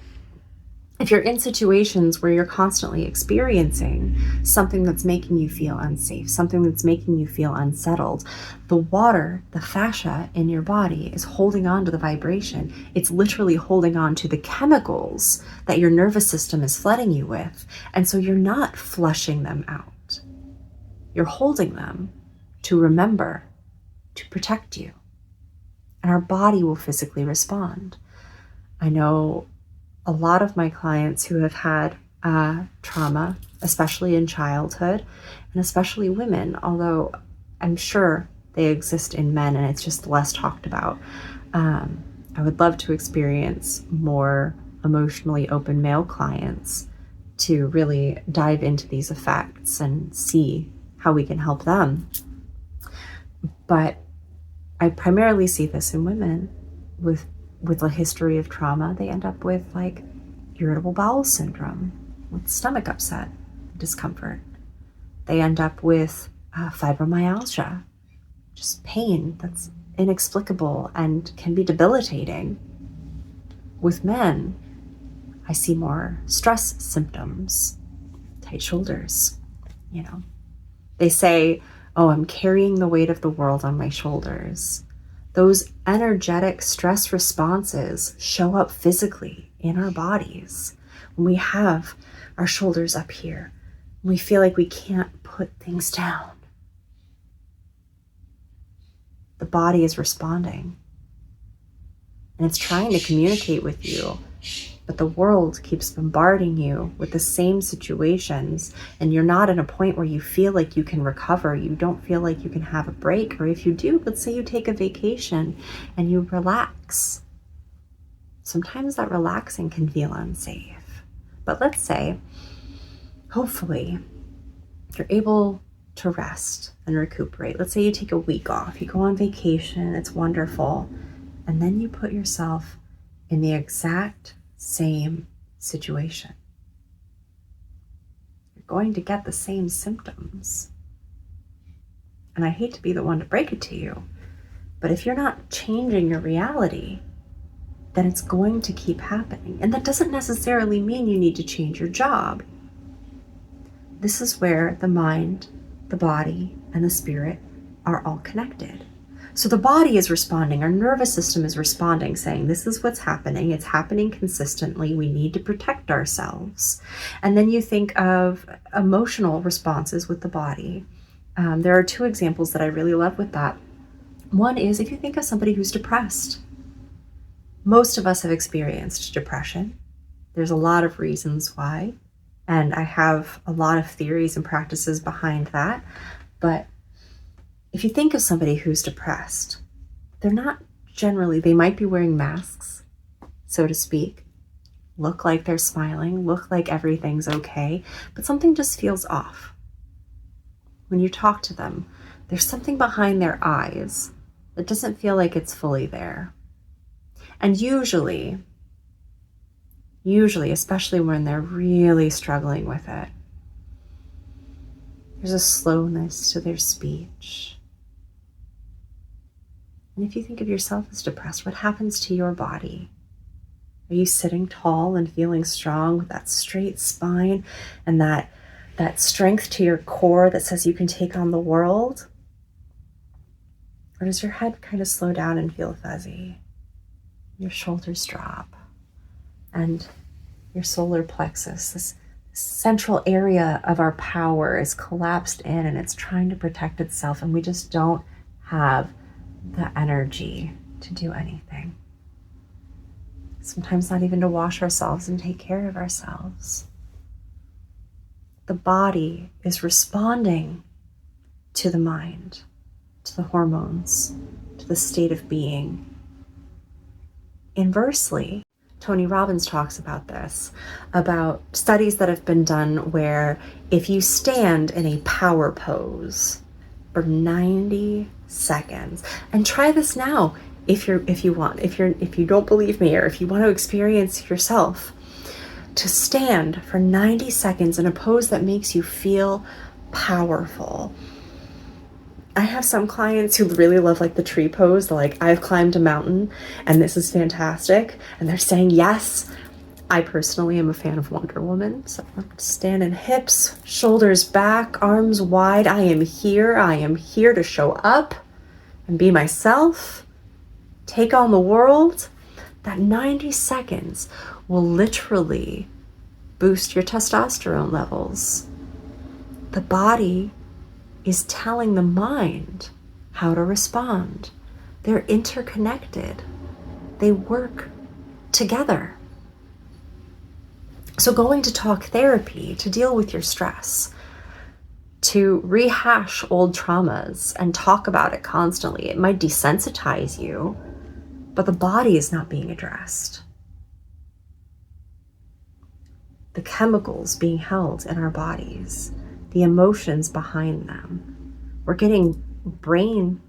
if you're in situations where you're constantly experiencing something that's making you feel unsafe, something that's making you feel unsettled, the water, the fascia in your body is holding on to the vibration. It's literally holding on to the chemicals that your nervous system is flooding you with. And so you're not flushing them out. You're holding them to remember, to protect you. And our body will physically respond. I know a lot of my clients who have had trauma, especially in childhood, and especially women, although I'm sure they exist in men and it's just less talked about. I would love to experience more emotionally open male clients to really dive into these effects and see how we can help them. But I primarily see this in women with a history of trauma. They end up with like irritable bowel syndrome, with stomach upset, discomfort. They end up with fibromyalgia, just pain that's inexplicable and can be debilitating. With men, I see more stress symptoms, tight shoulders, They say, oh, I'm carrying the weight of the world on my shoulders. Those energetic stress responses show up physically in our bodies. When we have our shoulders up here, we feel like we can't put things down. The body is responding. And it's trying to communicate with you, but the world keeps bombarding you with the same situations, and you're not at a point where you feel like you can recover. You don't feel like you can have a break. Or if you do, let's say you take a vacation and you relax. Sometimes that relaxing can feel unsafe. But let's say, hopefully, you're able to rest and recuperate. Let's say you take a week off, you go on vacation, it's wonderful, and then you put yourself in the exact same situation. You're going to get the same symptoms. And I hate to be the one to break it to you, but if you're not changing your reality, then it's going to keep happening. And that doesn't necessarily mean you need to change your job. This is where the mind, the body, and the spirit are all connected. So the body is responding, our nervous system is responding, saying, this is what's happening. It's happening consistently. We need to protect ourselves. And then you think of emotional responses with the body. There are two examples that I really love with that. One is if you think of somebody who's depressed. Most of us have experienced depression. There's a lot of reasons why. And I have a lot of theories and practices behind that. But if you think of somebody who's depressed, they're not generally, they might be wearing masks, so to speak, look like they're smiling, look like everything's okay, but something just feels off. When you talk to them, there's something behind their eyes that doesn't feel like it's fully there. And usually, especially when they're really struggling with it, there's a slowness to their speech. And if you think of yourself as depressed, what happens to your body? Are you sitting tall and feeling strong with that straight spine and that strength to your core that says you can take on the world? Or does your head kind of slow down and feel fuzzy? Your shoulders drop and your solar plexus, this central area of our power, is collapsed in and it's trying to protect itself, and we just don't have the energy to do anything. Sometimes not even to wash ourselves and take care of ourselves. The body is responding to the mind, to the hormones, to the state of being. Inversely, Tony Robbins talks about this, about studies that have been done where if you stand in a power pose for 90 seconds, and try this now if you want, if you don't believe me, or if you want to experience yourself, to stand for 90 seconds in a pose that makes you feel powerful. I have some clients who really love like the tree pose. They're like, I've climbed a mountain and this is fantastic. And they're saying yes. I personally am a fan of Wonder Woman. So I'm standing hips, shoulders back, arms wide. I am here. I am here to show up and be myself, take on the world. That 90 seconds will literally boost your testosterone levels. The body is telling the mind how to respond. They're interconnected. They work together. So going to talk therapy to deal with your stress, to rehash old traumas and talk about it constantly, it might desensitize you, but the body is not being addressed. The chemicals being held in our bodies, the emotions behind them. We're getting brain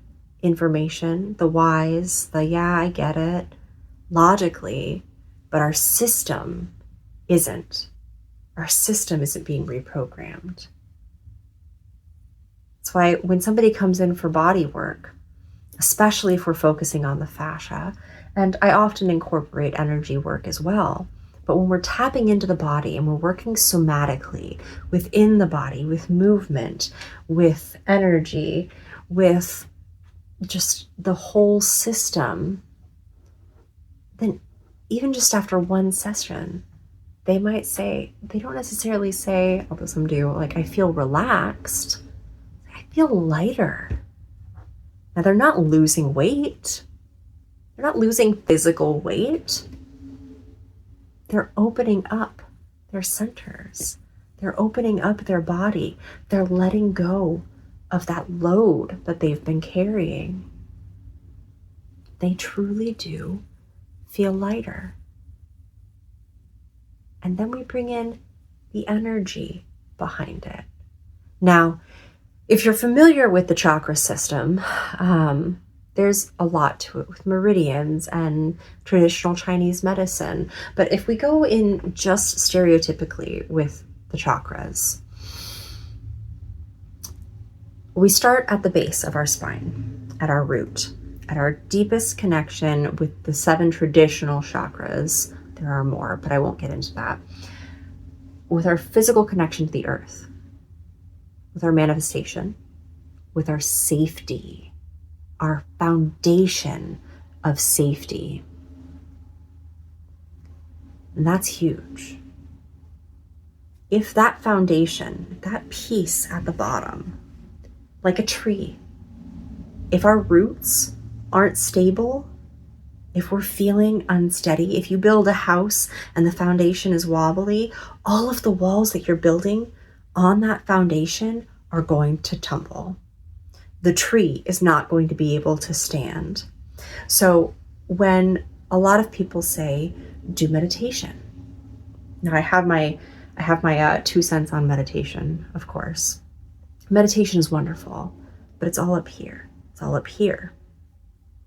information, the whys, the yeah, I get it, logically, but our system isn't. Our system isn't being reprogrammed. That's why when somebody comes in for body work, especially if we're focusing on the fascia, and I often incorporate energy work as well, but when we're tapping into the body and we're working somatically within the body, with movement, with energy, with just the whole system, then even just after one session, they might say, they don't necessarily say, although some do, like, I feel relaxed, I feel lighter. Now, they're not losing weight. They're not losing physical weight. They're opening up their centers. They're opening up their body. They're letting go of that load that they've been carrying. They truly do feel lighter. And then we bring in the energy behind it. Now, if you're familiar with the chakra system, there's a lot to it with meridians and traditional Chinese medicine. But if we go in just stereotypically with the chakras, we start at the base of our spine, at our root, at our deepest connection with the 7 traditional chakras. There are more, but I won't get into that. With our physical connection to the earth, with our manifestation, with our safety, our foundation of safety. And that's huge. If that foundation, that piece at the bottom, like a tree, if our roots aren't stable, if we're feeling unsteady, if you build a house and the foundation is wobbly, all of the walls that you're building on that foundation are going to tumble. The tree is not going to be able to stand. So when a lot of people say, do meditation. Now I have my 2 cents on meditation, of course. Meditation is wonderful, but it's all up here. It's all up here,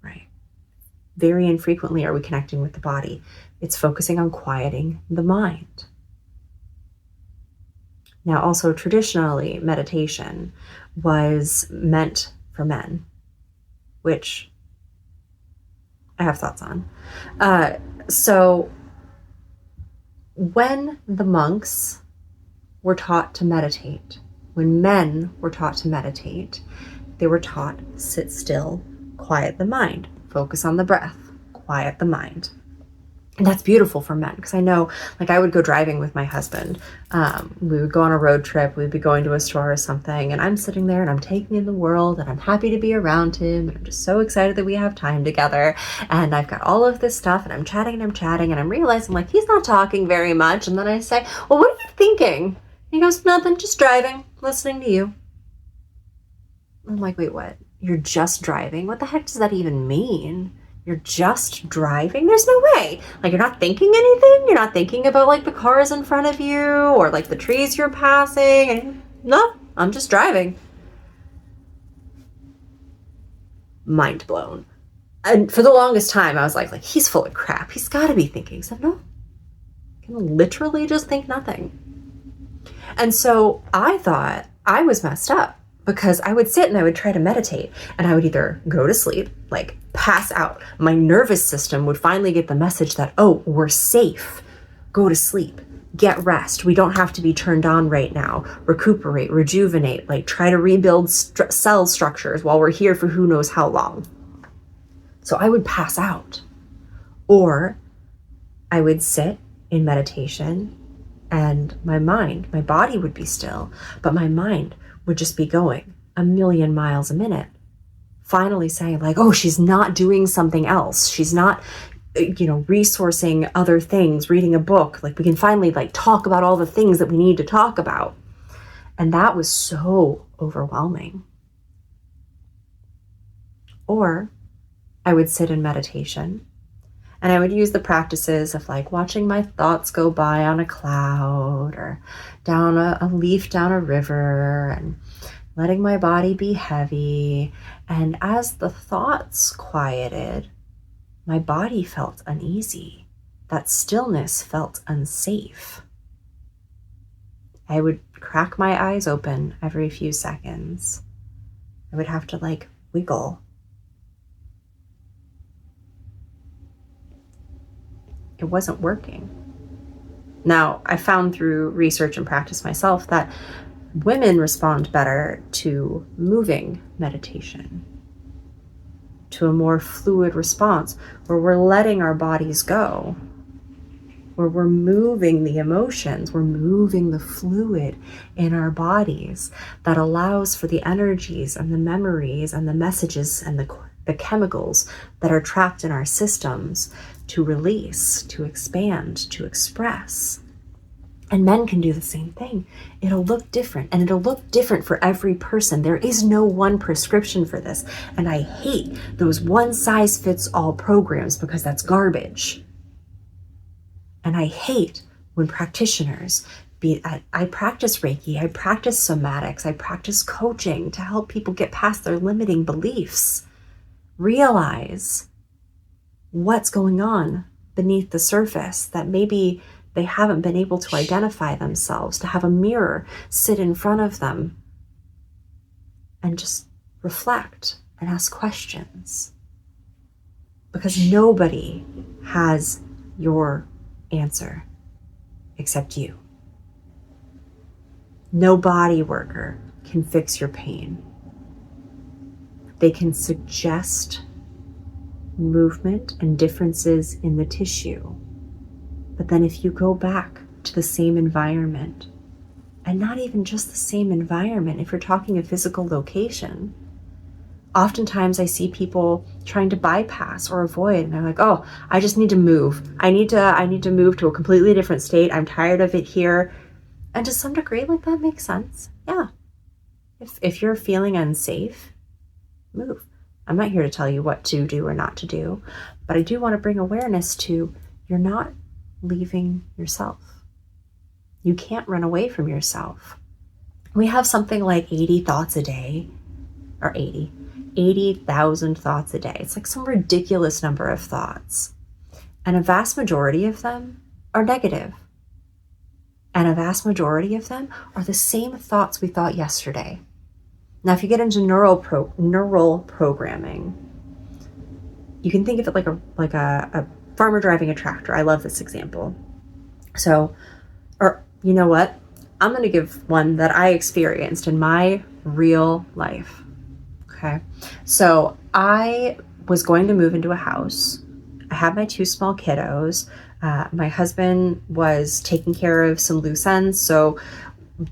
right? Very infrequently are we connecting with the body. It's focusing on quieting the mind. Now, also traditionally, meditation was meant for men, which I have thoughts on. So when the monks were taught to meditate, when men were taught to meditate, they were taught, sit still, quiet the mind, focus on the breath, quiet the mind. And that's beautiful for men, because I know, like, I would go driving with my husband. We would go on a road trip. We'd be going to a store or something, and I'm sitting there and I'm taking in the world and I'm happy to be around him. And I'm just so excited that we have time together. And I've got all of this stuff and I'm chatting and I'm realizing, like, he's not talking very much. And then I say, well, what are you thinking? And he goes, nothing, just driving, listening to you. I'm like, wait, what? You're just driving? What the heck does that even mean? You're just driving? There's no way. Like, you're not thinking anything? You're not thinking about, like, the cars in front of you or, like, the trees you're passing? And no, I'm just driving. Mind blown. And for the longest time, I was like, he's full of crap. He's got to be thinking. He said, no. I can literally just think nothing. And so I thought I was messed up because I would sit and I would try to meditate, and I would either go to sleep, like pass out. My nervous system would finally get the message that, oh, we're safe. Go to sleep. Get rest. We don't have to be turned on right now. Recuperate, rejuvenate, like try to rebuild cell structures while we're here for who knows how long. So I would pass out. Or I would sit in meditation and my body would be still, but my mind would just be going a million miles a minute. Finally saying like, oh, she's not doing something else. She's not, resourcing other things, reading a book. Like we can finally like talk about all the things that we need to talk about. And that was so overwhelming. Or I would sit in meditation and I would use the practices of like watching my thoughts go by on a cloud or down a leaf down a river and letting my body be heavy. And as the thoughts quieted, my body felt uneasy. That stillness felt unsafe. I would crack my eyes open every few seconds. I would have to like wiggle. It wasn't working. Now, I found through research and practice myself that women respond better to moving meditation, to a more fluid response where we're letting our bodies go, where we're moving the emotions, we're moving the fluid in our bodies that allows for the energies and the memories and the messages and the chemicals that are trapped in our systems to release, to expand, to express. And men can do the same thing. It'll look different, and it'll look different for every person. There is no one prescription for this. And I hate those one-size-fits-all programs because that's garbage. And I hate when practitioners, I practice Reiki, I practice somatics, I practice coaching to help people get past their limiting beliefs, realize what's going on beneath the surface that maybe they haven't been able to identify themselves, to have a mirror sit in front of them and just reflect and ask questions. Because nobody has your answer except you. No body worker can fix your pain. They can suggest movement and differences in the tissue. But then if you go back to the same environment, and not even just the same environment, if you're talking a physical location, oftentimes I see people trying to bypass or avoid, and I'm like, oh, I just need to move. I need to move to a completely different state. I'm tired of it here. And to some degree, like that makes sense. Yeah. If you're feeling unsafe, move. I'm not here to tell you what to do or not to do, but I do want to bring awareness to you're not leaving yourself. You can't run away from yourself. We have something like 80 thoughts a day, or 80,000 thoughts a day. It's like some ridiculous number of thoughts. And a vast majority of them are negative. And a vast majority of them are the same thoughts we thought yesterday. Now, if you get into neural programming, you can think of it like a farmer driving a tractor. I love this example. So, or you know what? I'm going to give one that I experienced in my real life. Okay. So I was going to move into a house. I had my 2 small kiddos. My husband was taking care of some loose ends. So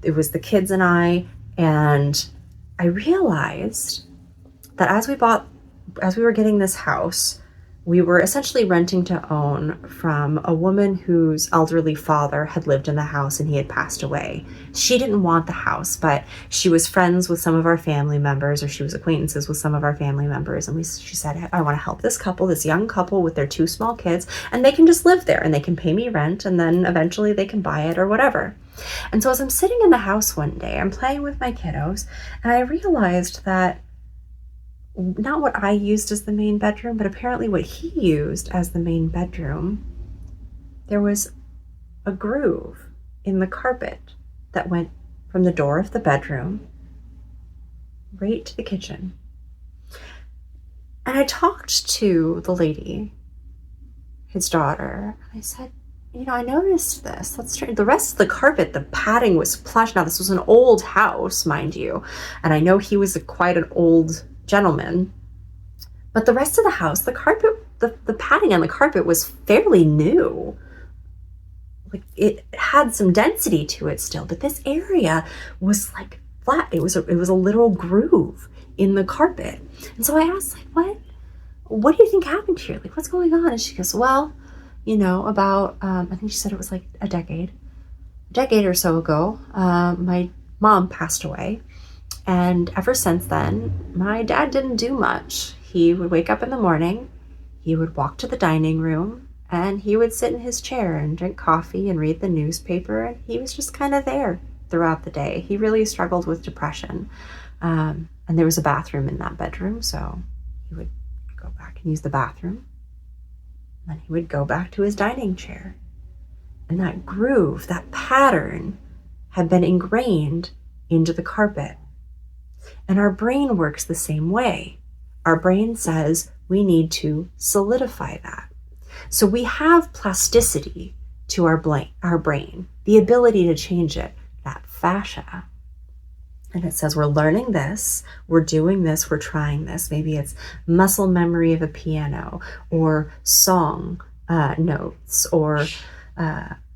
it was the kids and I realized that as we were getting this house, we were essentially renting to own from a woman whose elderly father had lived in the house and he had passed away. She didn't want the house, but she was friends with some of our family members, or she was acquaintances with some of our family members. And she said, I want to help this young couple with their 2 small kids, and they can just live there and they can pay me rent, and then eventually they can buy it or whatever. And so as I'm sitting in the house one day, I'm playing with my kiddos, and I realized that not what I used as the main bedroom, but apparently what he used as the main bedroom, there was a groove in the carpet that went from the door of the bedroom right to the kitchen. And I talked to the lady, his daughter, and I said, I noticed this. That's strange. The rest of the carpet, the padding was plush. Now, this was an old house, mind you, and I know he was quite an old gentleman. But the rest of the house, the carpet, the padding on the carpet was fairly new. Like, it had some density to it still, but this area was like flat. It was a little groove in the carpet. And so I asked, like, what do you think happened here? Like, what's going on? And she goes, well, about, I think she said it was like a decade or so ago, my mom passed away. And ever since then, my dad didn't do much. He would wake up in the morning, he would walk to the dining room, and he would sit in his chair and drink coffee and read the newspaper. And he was just kind of there throughout the day. He really struggled with depression. And there was a bathroom in that bedroom, so he would go back and use the bathroom. Then he would go back to his dining chair. And that groove, that pattern, had been ingrained into the carpet. And our brain works the same way. Our brain says we need to solidify that. So we have plasticity to our brain, the ability to change it, that fascia. And it says we're learning this, we're doing this, we're trying this. Maybe it's muscle memory of a piano, or song notes, or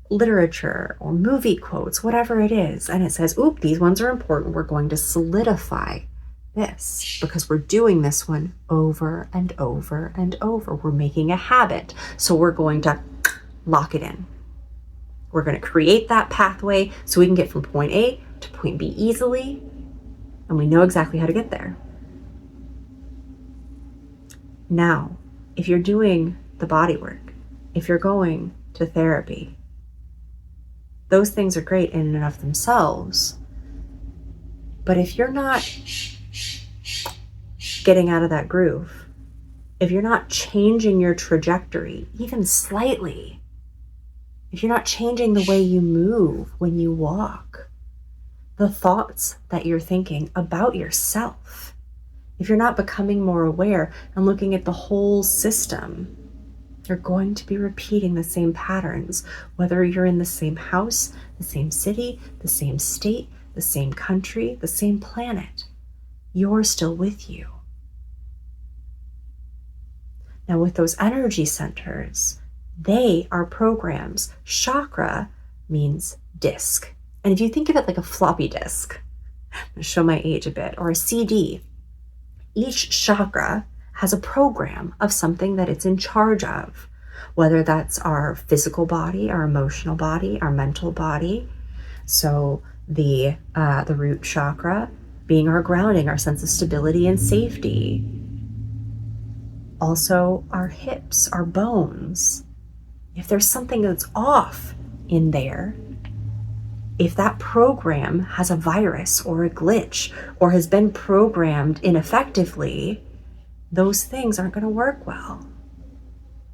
literature, or movie quotes, whatever it is. And it says, oop, these ones are important. We're going to solidify this because we're doing this one over and over and over. We're making a habit. So we're going to lock it in. We're going to create that pathway so we can get from point A to point B easily, and we know exactly how to get there. Now, if you're doing the body work, if you're going to therapy, those things are great in and of themselves. But if you're not getting out of that groove, if you're not changing your trajectory, even slightly, if you're not changing the way you move when you walk, the thoughts that you're thinking about yourself, if you're not becoming more aware and looking at the whole system, you're going to be repeating the same patterns, whether you're in the same house, the same city, the same state, the same country, the same planet. You're still with you. Now, with those energy centers, they are programs. Chakra means disc. And if you think of it like a floppy disk, I'm going to show my age a bit, or a CD, each chakra has a program of something that it's in charge of, whether that's our physical body, our emotional body, our mental body. So the root chakra being our grounding, our sense of stability and safety. Also our hips, our bones. If there's something that's off in there, if that program has a virus or a glitch or has been programmed ineffectively, those things aren't going to work well.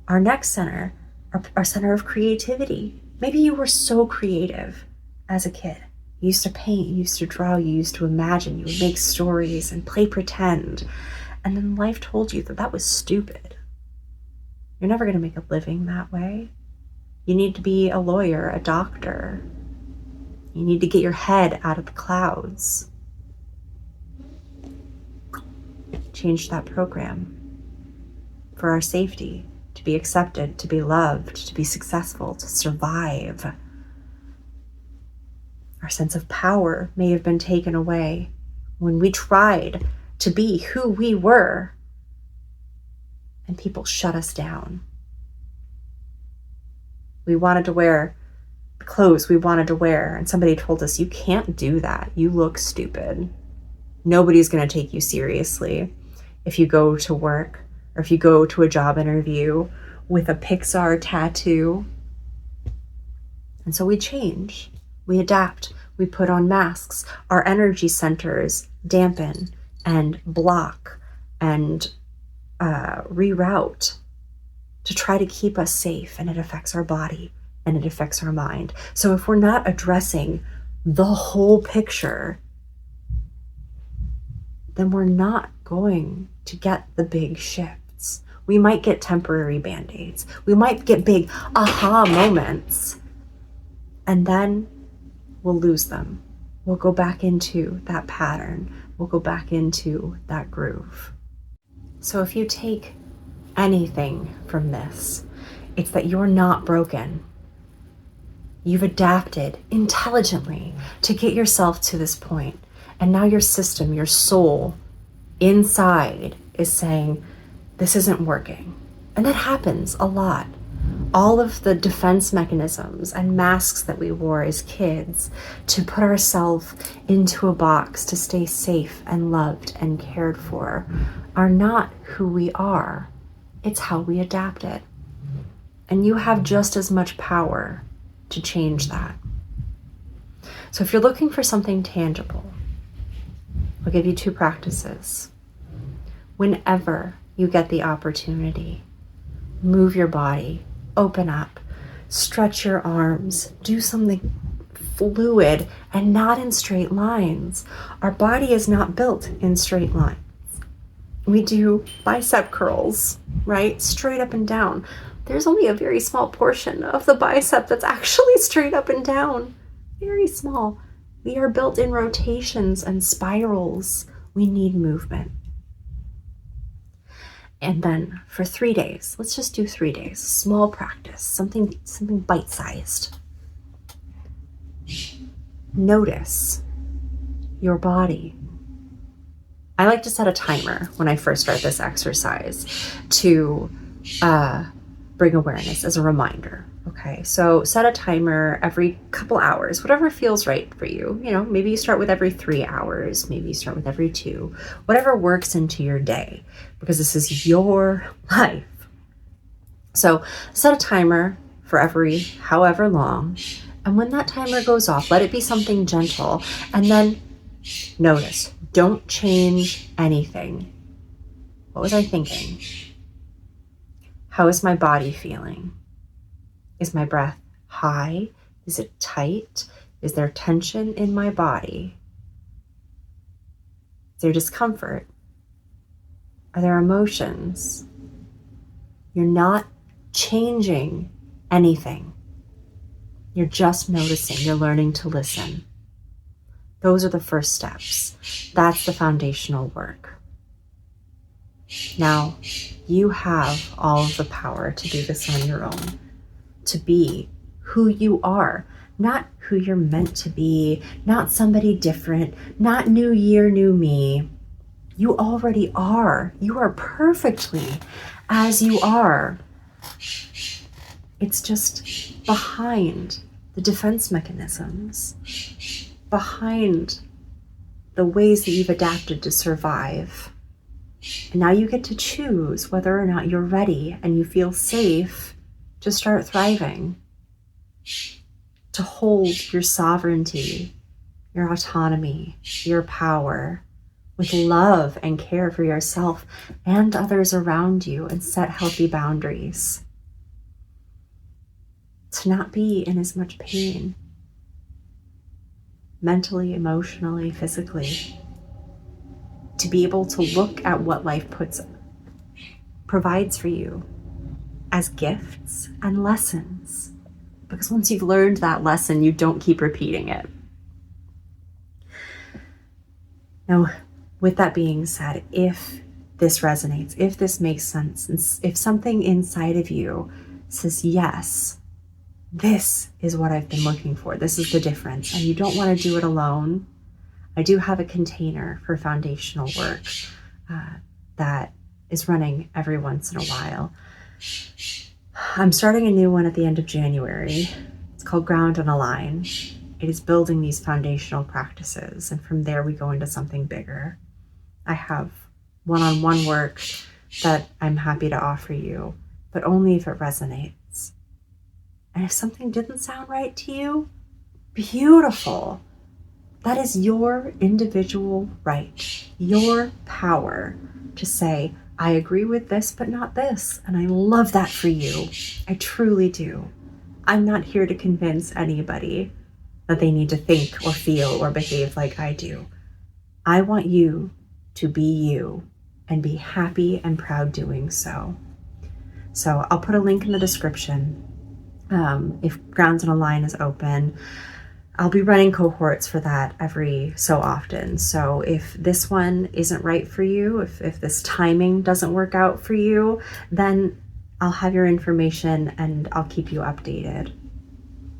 Our next center, our center of creativity. Maybe you were so creative as a kid. You used to paint, you used to draw, you used to imagine, you would make stories and play pretend. And then life told you that that was stupid. You're never going to make a living that way. You need to be a lawyer, a doctor. You need to get your head out of the clouds. Change that program for our safety, to be accepted, to be loved, to be successful, to survive. Our sense of power may have been taken away when we tried to be who we were and people shut us down. We wanted to wear the clothes we wanted to wear, and somebody told us, you can't do that. You look stupid. Nobody's going to take you seriously if you go to work or if you go to a job interview with a Pixar tattoo. And so we change, we adapt, we put on masks. Our energy centers dampen and block and reroute to try to keep us safe, and it affects our body and it affects our mind. So if we're not addressing the whole picture, then we're not going to get the big shifts. We might get temporary band-aids. We might get big aha moments, and then we'll lose them. We'll go back into that pattern. We'll go back into that groove. So if you take anything from this, it's that you're not broken. You've adapted intelligently to get yourself to this point. And now your system, your soul inside is saying, this isn't working. And that happens a lot. All of the defense mechanisms and masks that we wore as kids to put ourselves into a box to stay safe and loved and cared for are not who we are. It's how we adapted. And you have just as much power to change that. So if you're looking for something tangible, I'll give you 2 practices. Whenever you get the opportunity, move your body, open up, stretch your arms, do something fluid and not in straight lines. Our body is not built in straight lines. We do bicep curls, right? Straight up and down. There's only a very small portion of the bicep that's actually straight up and down. Very small. We are built in rotations and spirals. We need movement. And then for 3 days, let's just do 3 days, small practice, something bite-sized. Notice your body. I like to set a timer when I first start this exercise to bring awareness as a reminder. Okay, so set a timer every couple hours, whatever feels right for you. You know, maybe you start with every 3 hours, maybe you start with every 2, whatever works into your day, because this is your life. So set a timer for every however long, and when that timer goes off, let it be something gentle, and then notice, don't change anything. What was I thinking? How is my body feeling? Is my breath high? Is it tight? Is there tension in my body? Is there discomfort? Are there emotions? You're not changing anything. You're just noticing. You're learning to listen. Those are the first steps. That's the foundational work. Now, you have all of the power to do this on your own, to be who you are, not who you're meant to be, not somebody different, not new year, new me. You already are. You are perfectly as you are. It's just behind the defense mechanisms, behind the ways that you've adapted to survive. And now you get to choose whether or not you're ready and you feel safe to start thriving, to hold your sovereignty, your autonomy, your power with love and care for yourself and others around you, and set healthy boundaries. To not be in as much pain, mentally, emotionally, physically. To be able to look at what life provides for you as gifts and lessons. Because once you've learned that lesson, you don't keep repeating it. Now, with that being said, if this resonates, if this makes sense, and if something inside of you says, yes, this is what I've been looking for, this is the difference, and you don't want to do it alone, I do have a container for foundational work that is running every once in a while. I'm starting a new one at the end of January. It's called Ground and Align. It is building these foundational practices, and from there we go into something bigger. I have one-on-one work that I'm happy to offer you, but only if it resonates. And if something didn't sound right to you, beautiful. That is your individual right, your power to say, I agree with this, but not this. And I love that for you. I truly do. I'm not here to convince anybody that they need to think or feel or behave like I do. I want you to be you and be happy and proud doing so. So I'll put a link in the description. If Grounds and Align is open, I'll be running cohorts for that every so often. So if this one isn't right for you, if this timing doesn't work out for you, then I'll have your information and I'll keep you updated.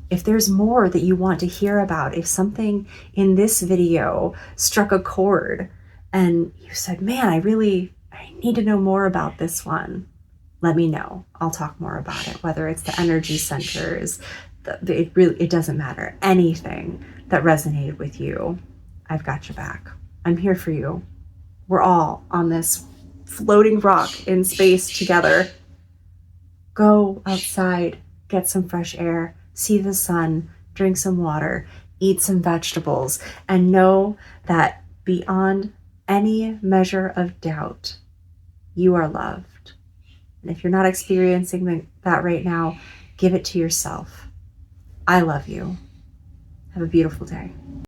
If there's more that you want to hear about, if something in this video struck a chord and you said, man, I need to know more about this one, let me know. I'll talk more about it, whether it's the energy centers, it doesn't matter. Anything that resonated with you, I've got your back. I'm here for you. We're all on this floating rock in space together. Go outside, get some fresh air, see the sun, drink some water, eat some vegetables, and know that beyond any measure of doubt, you are loved. And if you're not experiencing that right now, give it to yourself. I love you. Have a beautiful day.